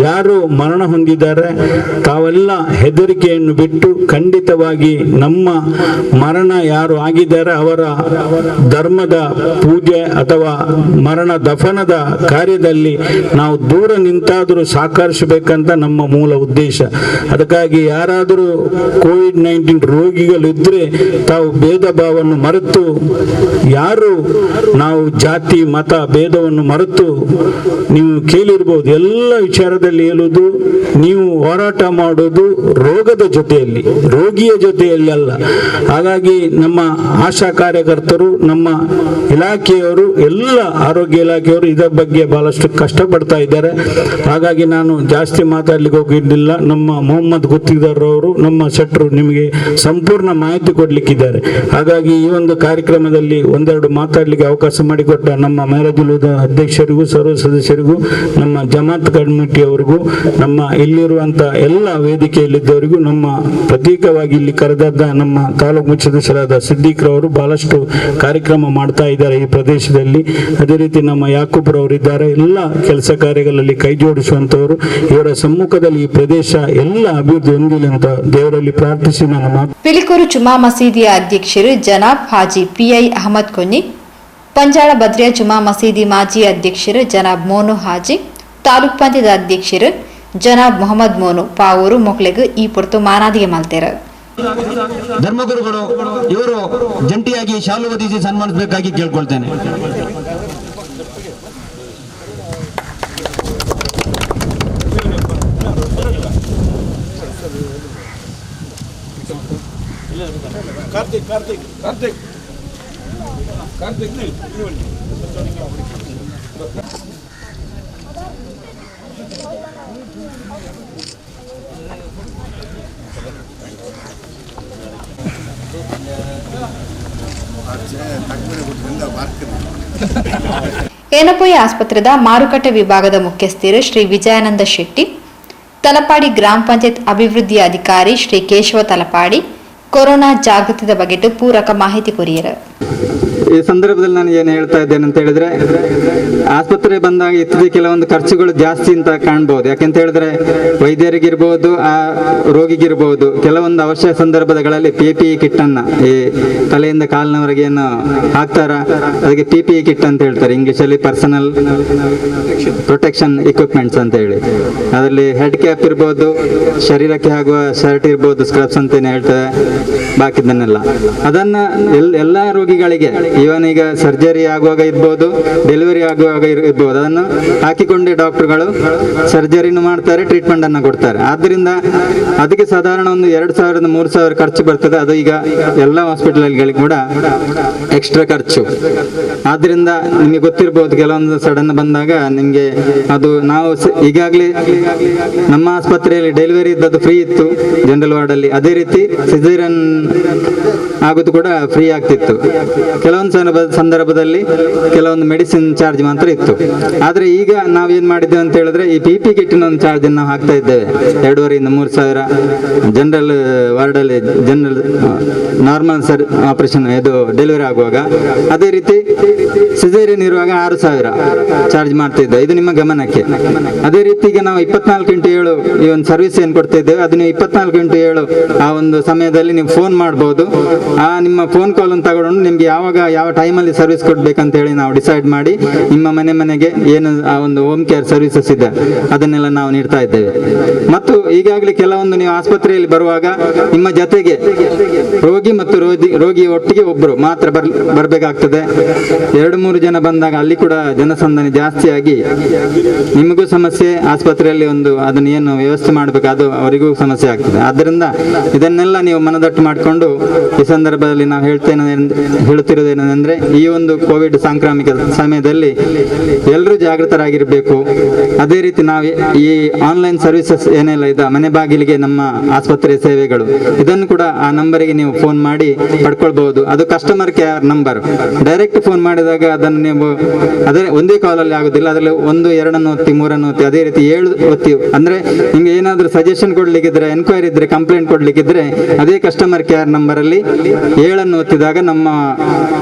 ಯಾರು ಮರಣ ಹೊಂದಿದ್ದಾರೆ ತಾವೆಲ್ಲ ಹೆದರಿಕೆಯನ್ನು ಬಿಟ್ಟು ಖಂಡಿತವಾಗಿ ನಮ್ಮ ಮರಣ ಯಾರು ಆಗಿದ್ದಾರೆ ಅವರ ಧರ್ಮದ ಪೂಜೆ ಅಥವಾ ಮರಣ ದಫನದ ಕಾರ್ಯದಲ್ಲಿ ನಾವು ದೂರ ನಿಂತಾದರೂ ಸಹಕರಿಸಬೇಕಂತ ನಮ್ಮ ಮೂಲ ಉದ್ದೇಶ. ಅದಕ್ಕಾಗಿ ಯಾರಾದರೂ ಕೋವಿಡ್-19 ರೋಗಿಗಳಿದ್ದರೆ ತಾವು ಭೇದ ಭಾವವನ್ನು ಮರೆತು, ಯಾರು ನಾವು ಜಾತಿ ಮತ ಭೇದವನ್ನು ಮರೆತು, ನೀವು ಕೇಳಿರ್ಬೋದು ಎಲ್ಲ ವಿಚಾರದಲ್ಲಿ ಹೇಳುವುದು, ನೀವು ಹೋರಾಟ ಮಾಡೋದು ರೋಗದ ಜೊತೆಯಲ್ಲಿ, ರೋಗಿಯ ಜೊತೆಯಲ್ಲಿ ಅಲ್ಲ. ಹಾಗಾಗಿ ನಮ್ಮ ಆಶಾ ಕಾರ್ಯಕರ್ತರು, ನಮ್ಮ ಇಲಾಖೆಯವರು, ಎಲ್ಲ ಆರೋಗ್ಯ ಇಲಾಖೆಯವರು ಇದರ ಬಗ್ಗೆ ಬಹಳಷ್ಟು ಕಷ್ಟಪಡ್ತಾ ಇದ್ದಾರೆ. ಹಾಗಾಗಿ ನಾನು ಜಾಸ್ತಿ ಮಾತಾಡ್ಲಿಕ್ಕೆ ಹೋಗಿದ್ದಿಲ್ಲ. ನಮ್ಮ ಮೊಹಮ್ಮದ್ ಗುತ್ತಿದಾರ್ ಅವರು, ನಮ್ಮ ಶೆಟ್ರು ನಿಮಗೆ ಸಂಪೂರ್ಣ ಮಾಹಿತಿ ಕೊಡ್ಲಿಕ್ಕಿದ್ದಾರೆ. ಹಾಗಾಗಿ ಈ ಒಂದು ಕಾರ್ಯಕ್ರಮದಲ್ಲಿ ಒಂದೆರಡು ಮಾತಾಡ್ಲಿಕ್ಕೆ ಅವಕಾಶ ಮಾಡಿಕೊಟ್ಟ ನಮ್ಮ ಮೆರಾಜುಲ್ ಹುದಾ ಅಧ್ಯಕ್ಷರಿಗೂ, ಸರ್ವ ಸದಸ್ಯರಿಗೂ, ನಮ್ಮ ಜಮಾತ್ ಕಮಿಟಿಯವರಿಗೂ, ನಮ್ಮ ಇಲ್ಲಿರುವಂಥ ಎಲ್ಲ ವೇದಿಕೆಯಲ್ಲಿದ್ದವರಿಗೂ, ನಮ್ಮ ಪ್ರತೀಕವಾಗಿ ಇಲ್ಲಿ ಕರೆದದ್ದ ನಮ್ಮ ತಾಲೂಕು ಮುಖ್ಯಸ್ಥರಾದ ಸಿದ್ದಿಕ್ರವರು ಬಹಳಷ್ಟು ಕಾರ್ಯಕ್ರಮ ಮಾಡ್ತಾ ಇದ್ದಾರೆ ಈ ಪ್ರದೇಶದಲ್ಲಿ. ಅದೇ ರೀತಿ ನಮ್ಮ ಯಾಕೂಬ್ರವರಿದ್ದಾರೆ, ಎಲ್ಲ ಕೆಲಸ ಕಾರ್ಯಗಳಲ್ಲಿ ಕೈ ಜೋಡಿಸುವಂಥವರು. ಇವರ ಸಮ್ಮುಖದಲ್ಲಿ ಈ ಪ್ರದೇಶ ಎಲ್ಲ ಅಭಿವೃದ್ಧಿ ಹೊಂದಿಲ್ಲ ಅಂತ ದೇವರಲ್ಲಿ ಪ್ರಾರ್ಥಿಸಿ ನನ್ನ ಮಾತು. ಪಿಲಿಕೂರು ಜುಮಾ ಮಸೀದಿಯ ಅಧ್ಯಕ್ಷರು ಜನಾಬ್ ಹಾಜಿ PI ಅಹಮದ್ ಕೊನ್ನಿ, ಪಂಜಾಳ ಬದ್ರಿಯಾ ಜುಮಾ ಮಸೀದಿ ಮಾಜಿ ಅಧ್ಯಕ್ಷರು ಜನಾಬ್ ಮೋನು ಹಾಜಿ, ತಾಲೂಕ್ ಪಂಚಾಯತ್ ಅಧ್ಯಕ್ಷರು ಜನಾಬ್ ಮೊಹಮ್ಮದ್ ಮೋನು ಪಾವೂರು ಮೊಕ್ಲೆಗೂ ಈ ಪೊರ್ತು ಮಾನಾದಿಗೆ ಮಲ್ತೇರ. ಧರ್ಮಗುರುಗಳು ಇವರು ಜಂಟಿಯಾಗಿ ಶಾಲು ಹೊದಿಸಿ ಸನ್ಮಾನಿಸಬೇಕಾಗಿ ಕೇಳ್ಕೊಳ್ತೇನೆ. ಕಾರ್ತಿಕ್ ಕಾರ್ತಿಕ್ ಕಾರ್ತಿಕ್ ಕಾರ್ತಿಕ್ ಏನಪೊಯ್ಯ ಆಸ್ಪತ್ರೆದ ಮಾರುಕಟ್ಟೆ ವಿಭಾಗದ ಮುಖ್ಯಸ್ಥರು ಶ್ರೀ ವಿಜಯಾನಂದ ಶೆಟ್ಟಿ, ತಲಪಾಡಿ ಗ್ರಾಮ ಪಂಚಾಯತ್ ಅಭಿವೃದ್ಧಿ ಅಧಿಕಾರಿ ಶ್ರೀ ಕೇಶವ ತಲಪಾಡಿ ಕೊರೋನಾ ಜಾಗೃತಿದ ಬಗ್ಗೆ ಪೂರಕ ಮಾಹಿತಿ ಕೊರಿಯರು. ಈ ಸಂದರ್ಭದಲ್ಲಿ ನಾನು ಏನು ಹೇಳ್ತಾ ಇದ್ದೇನೆ ಅಂತ ಹೇಳಿದ್ರೆ, ಆಸ್ಪತ್ರೆ ಬಂದಾಗ ಇತ್ತೀಚೆಗೆ ಕೆಲವೊಂದು ಖರ್ಚುಗಳು ಜಾಸ್ತಿ ಅಂತ ಕಾಣ್ಬೋದು. ಯಾಕೆಂತ ಹೇಳಿದ್ರೆ ವೈದ್ಯರಿಗಿರ್ಬೋದು, ಆ ರೋಗಿಗಿರ್ಬೋದು, ಕೆಲವೊಂದು ಅವಶ್ಯ ಸಂದರ್ಭಗಳಲ್ಲಿ PPE ಕಿಟ್ ಅನ್ನ ಈ ತಲೆಯಿಂದ ಕಾಲಿನವರೆಗೆ ಏನು ಹಾಕ್ತಾರ ಅದಕ್ಕೆ PPE ಕಿಟ್ ಅಂತ ಹೇಳ್ತಾರೆ, ಇಂಗ್ಲಿಷಲ್ಲಿ ಪರ್ಸನಲ್ ಪ್ರೊಟೆಕ್ಷನ್ ಇಕ್ವಿಪ್ಮೆಂಟ್ಸ್ ಅಂತ ಹೇಳಿ. ಅದರಲ್ಲಿ ಹೆಡ್ ಕ್ಯಾಪ್ ಇರ್ಬೋದು, ಶರೀರಕ್ಕೆ ಆಗುವ ಶರ್ಟ್ ಇರ್ಬೋದು, ಸ್ಕ್ರಬ್ಸ್ ಅಂತೇನೆ ಹೇಳ್ತಾರೆ, ಬಾಕಿದನ್ನೆಲ್ಲ ಅದನ್ನ ಎಲ್ಲಾ ರೋಗಿ ರೋಗಿಗಳಿಗೆ ಇವನ್ ಈಗ ಸರ್ಜರಿ ಆಗುವಾಗ ಇರ್ಬೋದು, ಡೆಲಿವರಿ ಆಗುವಾಗ ಇರ್ಬೋದು, ಅದನ್ನು ಹಾಕಿಕೊಂಡೇ ಡಾಕ್ಟರ್ಗಳು ಸರ್ಜರಿನೂ ಮಾಡ್ತಾರೆ, ಟ್ರೀಟ್ಮೆಂಟ್ ಅನ್ನು ಕೊಡ್ತಾರೆ. ಆದ್ದರಿಂದ ಅದಕ್ಕೆ ಸಾಧಾರಣ ಒಂದು 2,000-3,000 ಖರ್ಚು ಬರ್ತದೆ. ಅದು ಈಗ ಎಲ್ಲ ಹಾಸ್ಪಿಟಲ್ಗಳಿಗೆ ಕೂಡ ಎಕ್ಸ್ಟ್ರಾ ಖರ್ಚು. ಆದ್ರಿಂದ ನಿಮಗೆ ಗೊತ್ತಿರ್ಬೋದು, ಕೆಲವೊಂದು ಸಡನ್ ಬಂದಾಗ ನಿಮಗೆ ಅದು ನಾವು ಈಗಾಗಲೇ ನಮ್ಮ ಆಸ್ಪತ್ರೆಯಲ್ಲಿ ಡೆಲಿವರಿ ಇದ್ದದ್ದು ಫ್ರೀ ಇತ್ತು ಜನರಲ್ ವಾರ್ಡಲ್ಲಿ, ಅದೇ ರೀತಿ ಸಿಸೇರಿಯನ್ ಆಗೋದು ಕೂಡ ಫ್ರೀ ಆಗ್ತಿತ್ತು. ಕೆಲವೊಂದು ಸಂದರ್ಭದಲ್ಲಿ ಕೆಲವೊಂದು ಮೆಡಿಸಿನ್ ಚಾರ್ಜ್ ಮಾತ್ರ ಇತ್ತು. ಆದ್ರೆ ಈಗ ನಾವೇನ್ ಮಾಡಿದ್ದೇವೆ ಅಂತ ಹೇಳಿದ್ರೆ ಈ PP ಕಿಟ್ಟಿನ ಒಂದು ಚಾರ್ಜ್ ನಾವು ಹಾಕ್ತಾ ಇದ್ದೇವೆ. 2,500-3,000 ಜನರಲ್ ವಾರ್ಡಲ್ಲಿ ಜನರಲ್ ನಾರ್ಮಲ್ ಆಪರೇಷನ್ ಇದು ಡೆಲಿವರಿ ಆಗುವಾಗ. ಅದೇ ರೀತಿ ಸಿಸೇರಿಯನ್ ಇರುವಾಗ 6,000 ಚಾರ್ಜ್ ಮಾಡ್ತಾ ಇದ್ದೇವೆ. ಇದು ನಿಮ್ಮ ಗಮನಕ್ಕೆ. ಅದೇ ರೀತಿ ಈಗ ನಾವು 24x7 ಈ ಒಂದು ಸರ್ವಿಸ್ ಏನು ಕೊಡ್ತಾ ಇದ್ದೇವೆ, ಅದು ನೀವು 24x7 ಆ ಒಂದು ಸಮಯದಲ್ಲಿ ನೀವು ಫೋನ್ ಮಾಡ್ಬೋದು. ಆ ನಿಮ್ಮ ಫೋನ್ ಕಾಲ್ ಅನ್ನು ತಗೊಂಡು ನಿಮ್ಗೆ ಯಾವಾಗ ಯಾವ ಟೈಮಲ್ಲಿ ಸರ್ವಿಸ್ ಕೊಡ್ಬೇಕಂತ ಹೇಳಿ ನಾವು ಡಿಸೈಡ್ ಮಾಡಿ ನಿಮ್ಮ ಮನೆಗೆ ಏನು ಆ ಒಂದು ಹೋಮ್ ಕೇರ್ ಸರ್ವಿಸಸ್ ಇದೆ ಅದನ್ನೆಲ್ಲ ನಾವು ನೀಡ್ತಾ ಇದ್ದೇವೆ. ಮತ್ತು ಈಗಾಗಲೇ ಕೆಲವೊಂದು ನೀವು ಆಸ್ಪತ್ರೆಯಲ್ಲಿ ಬರುವಾಗ ನಿಮ್ಮ ಜೊತೆಗೆ ರೋಗಿ ಮತ್ತು ರೋಗಿ ಒಟ್ಟಿಗೆ ಒಬ್ಬರು ಮಾತ್ರ ಬರಬೇಕಾಗ್ತದೆ. 2-3 ಜನ ಬಂದಾಗ ಅಲ್ಲಿ ಕೂಡ ಜನಸಂದಣಿ ಜಾಸ್ತಿಯಾಗಿ ನಿಮಗೂ ಸಮಸ್ಯೆ, ಆಸ್ಪತ್ರೆಯಲ್ಲಿ ಅದನ್ನು ಏನು ವ್ಯವಸ್ಥೆ ಮಾಡಬೇಕು ಅದು ಅವರಿಗೂ ಸಮಸ್ಯೆ ಆಗ್ತದೆ. ಆದ್ದರಿಂದ ಇದನ್ನೆಲ್ಲ ನೀವು ಮನದಟ್ಟು ಮಾಡಿಕೊಂಡು ಈ ಸಂದರ್ಭದಲ್ಲಿ ನಾವು ಹೇಳುತ್ತಿರುವುದೇನೆಂದ್ರೆ ಈ ಒಂದು ಕೋವಿಡ್ ಸಾಂಕ್ರಾಮಿಕ ಸಮಯದಲ್ಲಿ ಎಲ್ಲರೂ ಜಾಗೃತರಾಗಿರಬೇಕು. ಅದೇ ರೀತಿ ನಾವು ಈ ಆನ್ಲೈನ್ ಸರ್ವಿಸಸ್ ಏನೆಲ್ಲ ಇದೆ, ಮನೆ ಬಾಗಿಲಿಗೆ ನಮ್ಮ ಆಸ್ಪತ್ರೆ ಸೇವೆಗಳು, ಇದನ್ನು ಕೂಡ ಆ ನಂಬರಿಗೆ ನೀವು ಫೋನ್ ಮಾಡಿ ಪಡ್ಕೊಳ್ಬಹುದು. ಅದು customer care number. Direct phone ಮಾಡಿದಾಗ ಅದನ್ನು ನೀವು ಅದೇ ಒಂದೇ ಕಾಲಲ್ಲಿ ಆಗುದಿಲ್ಲ, ಅದರಲ್ಲಿ 1, 2 ಒತ್ತಿ 3 ಒತ್ತಿ ಅದೇ ರೀತಿ 7 ಒತ್ತಿ. ಅಂದ್ರೆ ನಿಮ್ಗೆ ಏನಾದ್ರೂ ಸಜೆಷನ್ ಕೊಡ್ಲಿಕ್ಕಿದ್ರೆ, ಎನ್ಕ್ವೈರಿ ಇದ್ರೆ, ಕಂಪ್ಲೇಂಟ್ ಕೊಡ್ಲಿಕ್ಕಿದ್ರೆ ಅದೇ ಕಸ್ಟಮರ್ ಕೇರ್ ನಂಬರ್ ಅಲ್ಲಿ 7 ಒತ್ತಿದಾಗ ನಮ್ಮ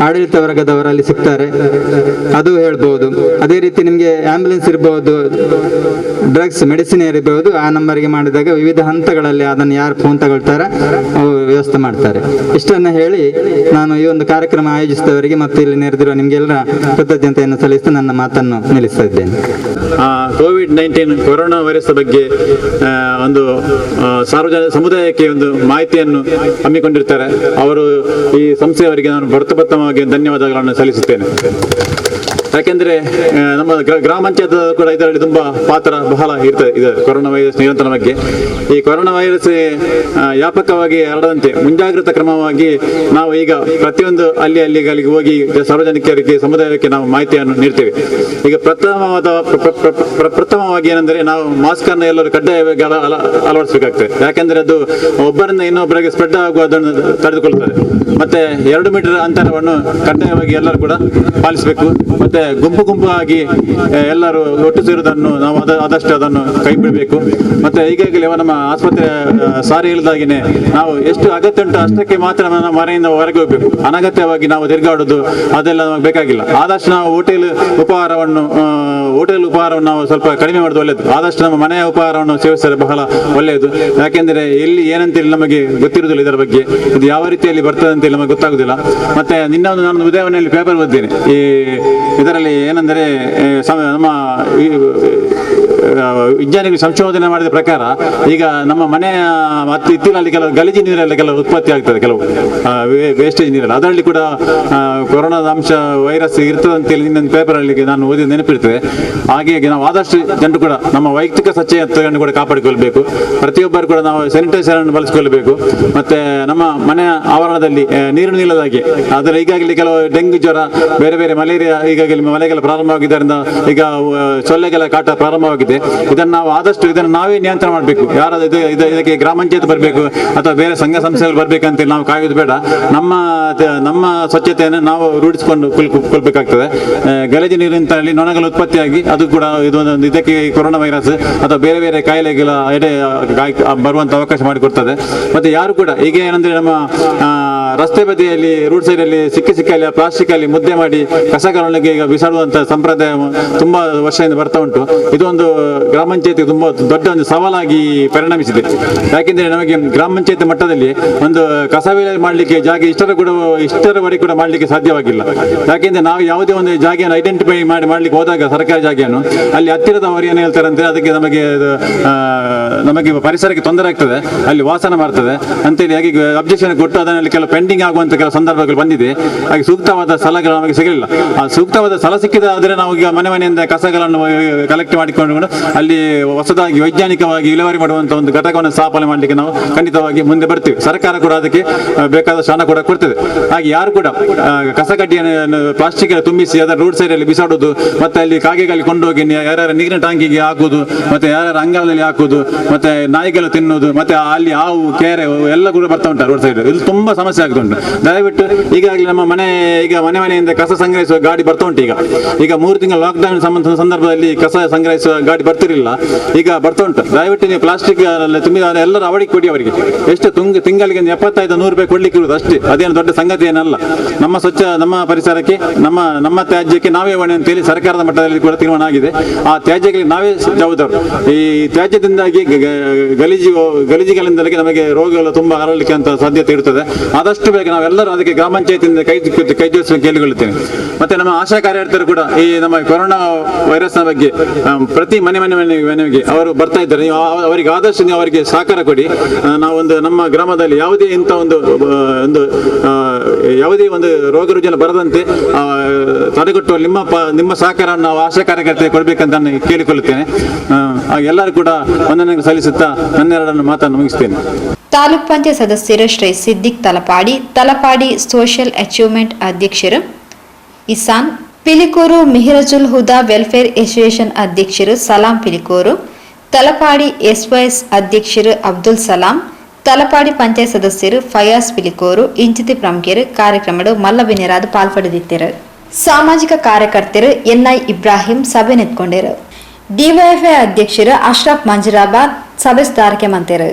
ಆಡಳಿತ ವರ್ಗದವರಲ್ಲಿ ಸಿಗ್ತಾರೆ, ಅದು ಹೇಳ್ಬಹುದು. ಅದೇ ರೀತಿ ನಿಮ್ಗೆ ಆಂಬ್ಯುಲೆನ್ಸ್ ಇರಬಹುದು, ಡ್ರಗ್ಸ್ ಮೆಡಿಸಿನ್ ಇರಬಹುದು, ಆ ನಂಬರ್ಗೆ ಮಾಡಿದಾಗ ವಿವಿಧ ಹಂತಗಳಲ್ಲಿ ಅದನ್ನು ಯಾರು ಫೋನ್ ತಗೊಳ್ತಾರೆ ಅವರು ವ್ಯವಸ್ಥೆ ಮಾಡ್ತಾರೆ. ಇಷ್ಟನ್ನ ಹೇಳಿ ನಾನು ಈ ಒಂದು ಕಾರ್ಯಕ್ರಮ ಆಯೋಜಿಸಿದವರಿಗೆ ಮತ್ತು ಇಲ್ಲಿ ನೆರೆದಿರುವ ನಿಮ್ಗೆಲ್ಲರ ಕೃತಜ್ಞತೆಯನ್ನು ಸಲ್ಲಿಸಿ ನನ್ನ ಮಾತನ್ನು ನಿಲ್ಲಿಸ್ತಾ ಇದ್ದೇನೆ. ಕೋವಿಡ್-19 ಕೊರೋನಾ ವೈರಸ್ ಬಗ್ಗೆ ಒಂದು ಸಾರ್ವಜನಿಕ ಸಮುದಾಯಕ್ಕೆ ಒಂದು ಮಾಹಿತಿಯನ್ನು ಹಮ್ಮಿಕೊಂಡಿರ್ತಾರೆ. ಅವರು ಈ ಸಂಸ್ಥೆಯವರಿಗೆ ನಾನು ಪ್ರಥಮವಾಗಿ ಧನ್ಯವಾದಗಳನ್ನು ಸಲ್ಲಿಸುತ್ತೇನೆ. ಯಾಕೆಂದ್ರೆ ನಮ್ಮ ಗ್ರಾಮ ಪಂಚಾಯತ್ ಕೂಡ ಇದರಲ್ಲಿ ತುಂಬಾ ಪಾತ್ರ ಬಹಳ ಇದೆ ಕೊರೋನಾ ವೈರಸ್ ನಿಯಂತ್ರಣ ಬಗ್ಗೆ. ಈ ಕೊರೋನಾ ವೈರಸ್ ವ್ಯಾಪಕವಾಗಿ ಹರಡದಂತೆ ಮುಂಜಾಗ್ರತಾ ಕ್ರಮವಾಗಿ ನಾವು ಈಗ ಪ್ರತಿಯೊಂದು ಅಲ್ಲಿಗೆ ಹೋಗಿ ಸಾರ್ವಜನಿಕರಿಗೆ ಸಮುದಾಯಕ್ಕೆ ನಾವು ಮಾಹಿತಿಯನ್ನು ನೀಡ್ತೇವೆ. ಈಗ ಪ್ರಥಮವಾಗಿ ಏನೆಂದರೆ ನಾವು ಮಾಸ್ಕ್ ಅನ್ನು ಎಲ್ಲರೂ ಕಡ್ಡಾಯವಾಗಿ ಅಳವಡಿಸಬೇಕಾಗ್ತದೆ. ಯಾಕೆಂದ್ರೆ ಅದು ಒಬ್ಬರಿಂದ ಇನ್ನೊಬ್ಬರಿಗೆ ಸ್ಪ್ರೆಡ್ ಆಗುವುದನ್ನು ತಡೆದುಕೊಳ್ಳುತ್ತದೆ. ಮತ್ತೆ 2 ಮೀಟರ್ ಅಂತರವನ್ನು ಕಡ್ಡಾಯವಾಗಿ ಎಲ್ಲರೂ ಕೂಡ ಪಾಲಿಸಬೇಕು. ಮತ್ತೆ ಗುಂಪಾಗಿ ಎಲ್ಲರೂ ಒಟ್ಟು ಸೇರುವುದನ್ನು ನಾವು ಆದಷ್ಟು ಅದನ್ನು ಕೈ ಬಿಡಬೇಕು. ಮತ್ತೆ ಈಗಾಗಲೇ ನಮ್ಮ ಆಸ್ಪತ್ರೆ ಸಾರಿ ಹೇಳಿದಾಗಿನೇ ನಾವು ಎಷ್ಟು ಅಗತ್ಯ ಉಂಟು ಅಷ್ಟಕ್ಕೆ ಮಾತ್ರ ನಮ್ಮ ಮನೆಯಿಂದ ಹೊರಗೆ ಹೋಗಬೇಕು. ಅನಗತ್ಯವಾಗಿ ನಾವು ತಿರುಗಾಡೋದು ಅದೆಲ್ಲ ನಮಗೆ ಬೇಕಾಗಿಲ್ಲ. ಆದಷ್ಟು ನಾವು ಹೋಟೆಲ್ ಉಪಹಾರವನ್ನು ನಾವು ಸ್ವಲ್ಪ ಕಡಿಮೆ ಮಾಡೋದು ಒಳ್ಳೆಯದು. ಆದಷ್ಟು ನಮ್ಮ ಮನೆಯ ಉಪಹಾರವನ್ನು ಸೇವಿಸಿದರೆ ಬಹಳ ಒಳ್ಳೆಯದು. ಯಾಕೆಂದ್ರೆ ಎಲ್ಲಿ ಏನಂತೇಳಿ ನಮಗೆ ಗೊತ್ತಿರುವುದಿಲ್ಲ ಇದರ ಬಗ್ಗೆ, ಇದು ಯಾವ ರೀತಿಯಲ್ಲಿ ಬರ್ತದೆ ಅಂತೇಳಿ ನಮಗೆ ಗೊತ್ತಾಗುದಿಲ್ಲ. ಮತ್ತೆ ನಿನ್ನೊಂದು ನಾನು ಉದಯವಾಣಿಯಲ್ಲಿ ಪೇಪರ್ ಓದಿದ್ದೇನೆ. ಇದರಲ್ಲಿ ಏನೆಂದರೆ ನಮ್ಮ ವಿಜ್ಞಾನಿಗಳು ಸಂಶೋಧನೆ ಮಾಡಿದ ಪ್ರಕಾರ ಈಗ ನಮ್ಮ ಮನೆಯ ಮತ್ತು ಇತ್ತಿನಲ್ಲಿ ಕೆಲವು ಗಲೀಜು ನೀರಲ್ಲಿ ಕೆಲವು ಉತ್ಪತ್ತಿ ಆಗ್ತದೆ, ಕೆಲವು ವೇಸ್ಟೇಜ್ ನೀರಲ್ಲಿ, ಅದರಲ್ಲಿ ಕೂಡ ಕೊರೋನಾದ ಅಂಶ ವೈರಸ್ ಇರ್ತದೆ ಅಂತೇಳಿ ಇನ್ನೊಂದು ಪೇಪರಲ್ಲಿ ನಾನು ಓದಿದ ನೆನಪಿರ್ತದೆ. ಹಾಗೆ ನಾವು ಆದಷ್ಟು ಜನರು ಕೂಡ ನಮ್ಮ ವೈಯಕ್ತಿಕ ಸ್ವಚ್ಛತೆಯನ್ನು ಕೂಡ ಕಾಪಾಡಿಕೊಳ್ಬೇಕು. ಪ್ರತಿಯೊಬ್ಬರು ಕೂಡ ನಾವು ಸ್ಯಾನಿಟೈಸರ್ ಅನ್ನು ಬಳಸಿಕೊಳ್ಳಬೇಕು. ಮತ್ತೆ ನಮ್ಮ ಮನೆಯ ಆವರಣದಲ್ಲಿ ನೀರು ನಿಲ್ಲದಾಗೆ, ಆದರೆ ಈಗಾಗಲೇ ಕೆಲವು ಡೆಂಗ್ಯೂ ಜ್ವರ, ಬೇರೆ ಬೇರೆ ಮಲೇರಿಯಾ ಈಗಾಗಲೇ ಮಳೆಗೆಲ್ಲ ಪ್ರಾರಂಭವಾಗಿದ್ದರಿಂದ ಈಗ ಸೊಳ್ಳೆಗಳ ಕಾಟ ಪ್ರಾರಂಭವಾಗಿದೆ. ಇದನ್ನು ನಾವು ಆದಷ್ಟು ನಾವೇ ನಿಯಂತ್ರಣ ಮಾಡಬೇಕು. ಯಾರಾದ್ರೂ ಇದಕ್ಕೆ ಗ್ರಾಮ ಪಂಚಾಯತ್ ಬರಬೇಕು ಅಥವಾ ಬೇರೆ ಸಂಘ ಸಂಸ್ಥೆಗಳು ಬರಬೇಕಂತ ನಾವು ಕಾಯೋದು ಬೇಡ. ನಮ್ಮ ಸ್ವಚ್ಛತೆಯನ್ನು ನಾವು ರೂಢಿಸಿಕೊಂಡು ಕೊಳ್ಬೇಕಾಗ್ತದೆ. ಗಲೀಜು ನೀರಿನಲ್ಲಿ ನೊಣಗಳು ಉತ್ಪತ್ತಿಯಾಗಿ ಅದು ಕೂಡ ಇದಕ್ಕೆ ಕೊರೋನಾ ವೈರಸ್ ಅಥವಾ ಬೇರೆ ಬೇರೆ ಕಾಯಿಲೆಗಳ ಬರುವಂತ ಅವಕಾಶ ಮಾಡಿಕೊಡ್ತದೆ. ಮತ್ತೆ ಯಾರು ಕೂಡ ಈಗ ಏನಂದ್ರೆ ನಮ್ಮ ರಸ್ತೆ ಬದಿಯಲ್ಲಿ ರೋಡ್ ಸೈಡ್ ಅಲ್ಲಿ ಸಿಕ್ಕಲ್ಲಿ ಪ್ಲಾಸ್ಟಿಕ್ ಅಲ್ಲಿ ಮುದ್ದೆ ಮಾಡಿ ಕಸಗಳನ್ನು ಈಗ ಬಿಸಾಡುವಂತ ಸಂಪ್ರದಾಯ ತುಂಬಾ ವರ್ಷದಿಂದ ಬರ್ತಾ ಉಂಟು. ಇದೊಂದು ಗ್ರಾಮ ಪಂಚಾಯತಿ ತುಂಬ ದೊಡ್ಡ ಒಂದು ಸವಾಲಾಗಿ ಪರಿಣಮಿಸಿದೆ. ಯಾಕೆಂದರೆ ನಮಗೆ ಗ್ರಾಮ ಪಂಚಾಯತ್ ಮಟ್ಟದಲ್ಲಿ ಒಂದು ಕಸ ವಿಲೇವಾರಿ ಮಾಡಲಿಕ್ಕೆ ಜಾಗ ಇಷ್ಟರವರೆಗೆ ಕೂಡ ಮಾಡಲಿಕ್ಕೆ ಸಾಧ್ಯವಾಗಿಲ್ಲ. ಯಾಕೆಂದರೆ ನಾವು ಯಾವುದೇ ಒಂದು ಜಾಗೆಯನ್ನು ಐಡೆಂಟಿಫೈ ಮಾಡಲಿಕ್ಕೆ ಹೋದಾಗ ಸರ್ಕಾರಿ ಜಾಗೆಯನ್ನು ಅಲ್ಲಿ ಹತ್ತಿರದವರು ಏನು ಹೇಳ್ತಾರೆ ಅಂದರೆ ಅದಕ್ಕೆ ನಮಗೆ ಪರಿಸರಕ್ಕೆ ತೊಂದರೆ ಆಗ್ತದೆ, ಅಲ್ಲಿ ವಾಸನ ಮಾಡ್ತದೆ ಅಂತೇಳಿ ಹಾಗೆ ಅಬ್ಜೆಕ್ಷನ್ ಕೊಟ್ಟು ಅದರಲ್ಲಿ ಕೆಲವು ಪೆಂಡಿಂಗ್ ಆಗುವಂಥ ಕೆಲವು ಸಂದರ್ಭಗಳು ಬಂದಿದೆ. ಹಾಗೆ ಸೂಕ್ತವಾದ ಸ್ಥಳಗಳು ನಮಗೆ ಸಿಗಲಿಲ್ಲ. ಆ ಸೂಕ್ತವಾದ ಸ್ಥಳ ಸಿಕ್ಕಿದಾದರೆ ನಾವು ಈಗ ಮನೆಯಿಂದ ಕಸಗಳನ್ನು ಕಲೆಕ್ಟ್ ಮಾಡಿಕೊಂಡು ಅಲ್ಲಿ ಹೊಸದಾಗಿ ವೈಜ್ಞಾನಿಕವಾಗಿ ವಿಲೇವಾರಿ ಮಾಡುವಂಥ ಒಂದು ಘಟಕವನ್ನು ಸ್ಥಾಪನೆ ಮಾಡಲಿಕ್ಕೆ ನಾವು ಖಂಡಿತವಾಗಿ ಮುಂದೆ ಬರ್ತೀವಿ. ಸರ್ಕಾರ ಕೂಡ ಅದಕ್ಕೆ ಬೇಕಾದ ಹಣ ಕೂಡ ಕೊಡ್ತದೆ. ಹಾಗೆ ಯಾರು ಕೂಡ ಕಸಗಡ್ಡಿಯನ್ನು ಪ್ಲಾಸ್ಟಿಕ್ ತುಂಬಿಸಿ ಅದರ ರೋಡ್ ಸೈಡಲ್ಲಿ ಬಿಸಾಡೋದು, ಮತ್ತೆ ಅಲ್ಲಿ ಕಾಗೆಗಳಿಗೆ ಕೊಂಡೋಗಿ ಯಾರ್ಯಾರ ನೀರಿನ ಟ್ಯಾಂಕಿಗೆ ಹಾಕುವುದು, ಮತ್ತೆ ಯಾರ್ಯಾರ ಅಂಗಳದಲ್ಲಿ ಹಾಕುವುದು, ಮತ್ತೆ ನಾಯಿಗಳು ತಿನ್ನುವುದು, ಮತ್ತೆ ಅಲ್ಲಿ ಹಾವು ಕೆರೆ ಎಲ್ಲ ಕೂಡ ಬರ್ತಾ ಉಂಟು ರೋಡ್ ಸೈಡ್. ಇದು ತುಂಬಾ ಸಮಸ್ಯೆ ಆಗ್ತುಂಟು. ದಯವಿಟ್ಟು ಈಗಾಗಲೇ ನಮ್ಮ ಮನೆಯಿಂದ ಕಸ ಸಂಗ್ರಹಿಸುವ ಗಾಡಿ ಬರ್ತಾ ಉಂಟು. ಈಗ 3 ತಿಂಗಳ ಲಾಕ್ಡೌನ್ ಸಂದರ್ಭದಲ್ಲಿ ಕಸ ಸಂಗ್ರಹಿಸುವ ಗಾಡಿ ಬರ್ತಿರಲಿಲ್ಲ, ಈಗ ಬರ್ತಾ ಉಂಟು. ದಯವಿಟ್ಟು ನೀವು ಪ್ಲಾಸ್ಟಿಕ್ ತುಂಬಿ ಎಲ್ಲರೂ ಅವಳಿಗೆ ಕೊಡಿ. ಅವರಿಗೆ ಎಷ್ಟು ತಿಂಗಳಿಗೆ 75-100 ರೂಪಾಯಿ ಕೊಡ್ಲಿಕ್ಕೆ ಇರುವುದು ಅಷ್ಟೇ. ಅದೇನು ದೊಡ್ಡ ಸಂಗತಿ ಏನಲ್ಲ. ನಮ್ಮ ಪರಿಸರಕ್ಕೆ ನಮ್ಮ ತ್ಯಾಜ್ಯಕ್ಕೆ ನಾವೇ ಹೊಣೆ ಅಂತೇಳಿ ಸರ್ಕಾರದ ಮಟ್ಟದಲ್ಲಿ ಕೂಡ ತೀರ್ಮಾನ ಆಗಿದೆ. ಆ ತ್ಯಾಜ್ಯಗಳಿಗೆ ನಾವೇ ಜವಾಬ್ದಾರು. ಈ ತ್ಯಾಜ್ಯದಿಂದಾಗಿ ಗಲೀಜುಗಳಿಂದಾಗಿ ನಮಗೆ ರೋಗಗಳು ತುಂಬಾ ಹರಡಲಿಕ್ಕೆ ಅಂತ ಸಾಧ್ಯತೆ ಇರುತ್ತದೆ. ಆದಷ್ಟು ಬೇಗ ನಾವೆಲ್ಲರೂ ಅದಕ್ಕೆ ಗ್ರಾಮ ಪಂಚಾಯತಿಯಿಂದ ಕೈ ಜೋಡಿಸಲು ಕೇಳಿಕೊಳ್ಳುತ್ತೇನೆ. ಮತ್ತೆ ನಮ್ಮ ಆಶಾ ಕಾರ್ಯಕರ್ತರು ಕೂಡ ಈ ನಮ್ಮ ಕೊರೋನಾ ವೈರಸ್ನ ಬಗ್ಗೆ ಪ್ರತಿ ಮನೆಗೆ ಅವರು ಬರ್ತಾ ಇದ್ದಾರೆ. ನೀವು ಅವರಿಗೆ ಆದಷ್ಟು ನೀವು ಅವರಿಗೆ ಸಹಕಾರ ಕೊಡಿ. ನಮ್ಮ ಗ್ರಾಮದಲ್ಲಿ ಯಾವುದೇ ಇಂಥ ಯಾವುದೇ ಒಂದು ರೋಗ ರುಜಿನ ಬರದಂತೆ ತಡೆಗಟ್ಟುವ ನಿಮ್ಮ ಸಹಕಾರವನ್ನು ನಾವು ಆಶಾ ಕಾರ್ಯಕರ್ತರಿಗೆ ಕೊಡಬೇಕಂತ ನಾನು ಕೇಳಿಕೊಳ್ಳುತ್ತೇನೆ. ಎಲ್ಲರೂ ಕೂಡ ವಂದನೆಗಳನ್ನು ಸಲ್ಲಿಸುತ್ತಾ ನನ್ನೆರಡನ್ನು ಮಾತನ್ನು ಮುಗಿಸ್ತೇನೆ. ತಾಲೂಕ್ ಪಂಚಾಯತ್ ಸದಸ್ಯರು ಶ್ರೀ ಸಿದ್ದಿಕ್ ತಲಪಾಡಿ ಸೋಷಿಯಲ್ ಅಚೀವ್ಮೆಂಟ್ ಅಧ್ಯಕ್ಷರು ಇಸಾನ್ ಪಿಲಿಕೂರು, ಮಿಹಿರಜುಲ್ ಹುದಾ ವೆಲ್ಫೇರ್ ಅಸೋಸಿಯೇಷನ್ ಅಧ್ಯಕ್ಷರು ಸಲಾಂ ಪಿಲಿಕೂರು, ತಲಪಾಡಿ SYS ಅಧ್ಯಕ್ಷರು ಅಬ್ದುಲ್ ಸಲಾಂ, ತಲಪಾಡಿ ಪಂಚಾಯತ್ ಸದಸ್ಯರು ಫಯಾಸ್ ಪಿಲಿಕೂರು ಇಂಚಿತಿ ಪ್ರಮುಖರು ಕಾರ್ಯಕ್ರಮಗಳು ಮಲ್ಲಬಿನಿರಾದ ಪಾಲ್ಪಡೆದಿದ್ದರು. ಸಾಮಾಜಿಕ ಕಾರ್ಯಕರ್ತರು NI ಇಬ್ರಾಹಿಂ ಸಭೆ ನೆತ್ಕೊಂಡರು. DYFI ಅಧ್ಯಕ್ಷರು ಅಶ್ರಫ್ ಮಂಜುರಾಬಾದ್ ಸಭೆ ಸ್ಥಾರಕೆ ಮಂತರು.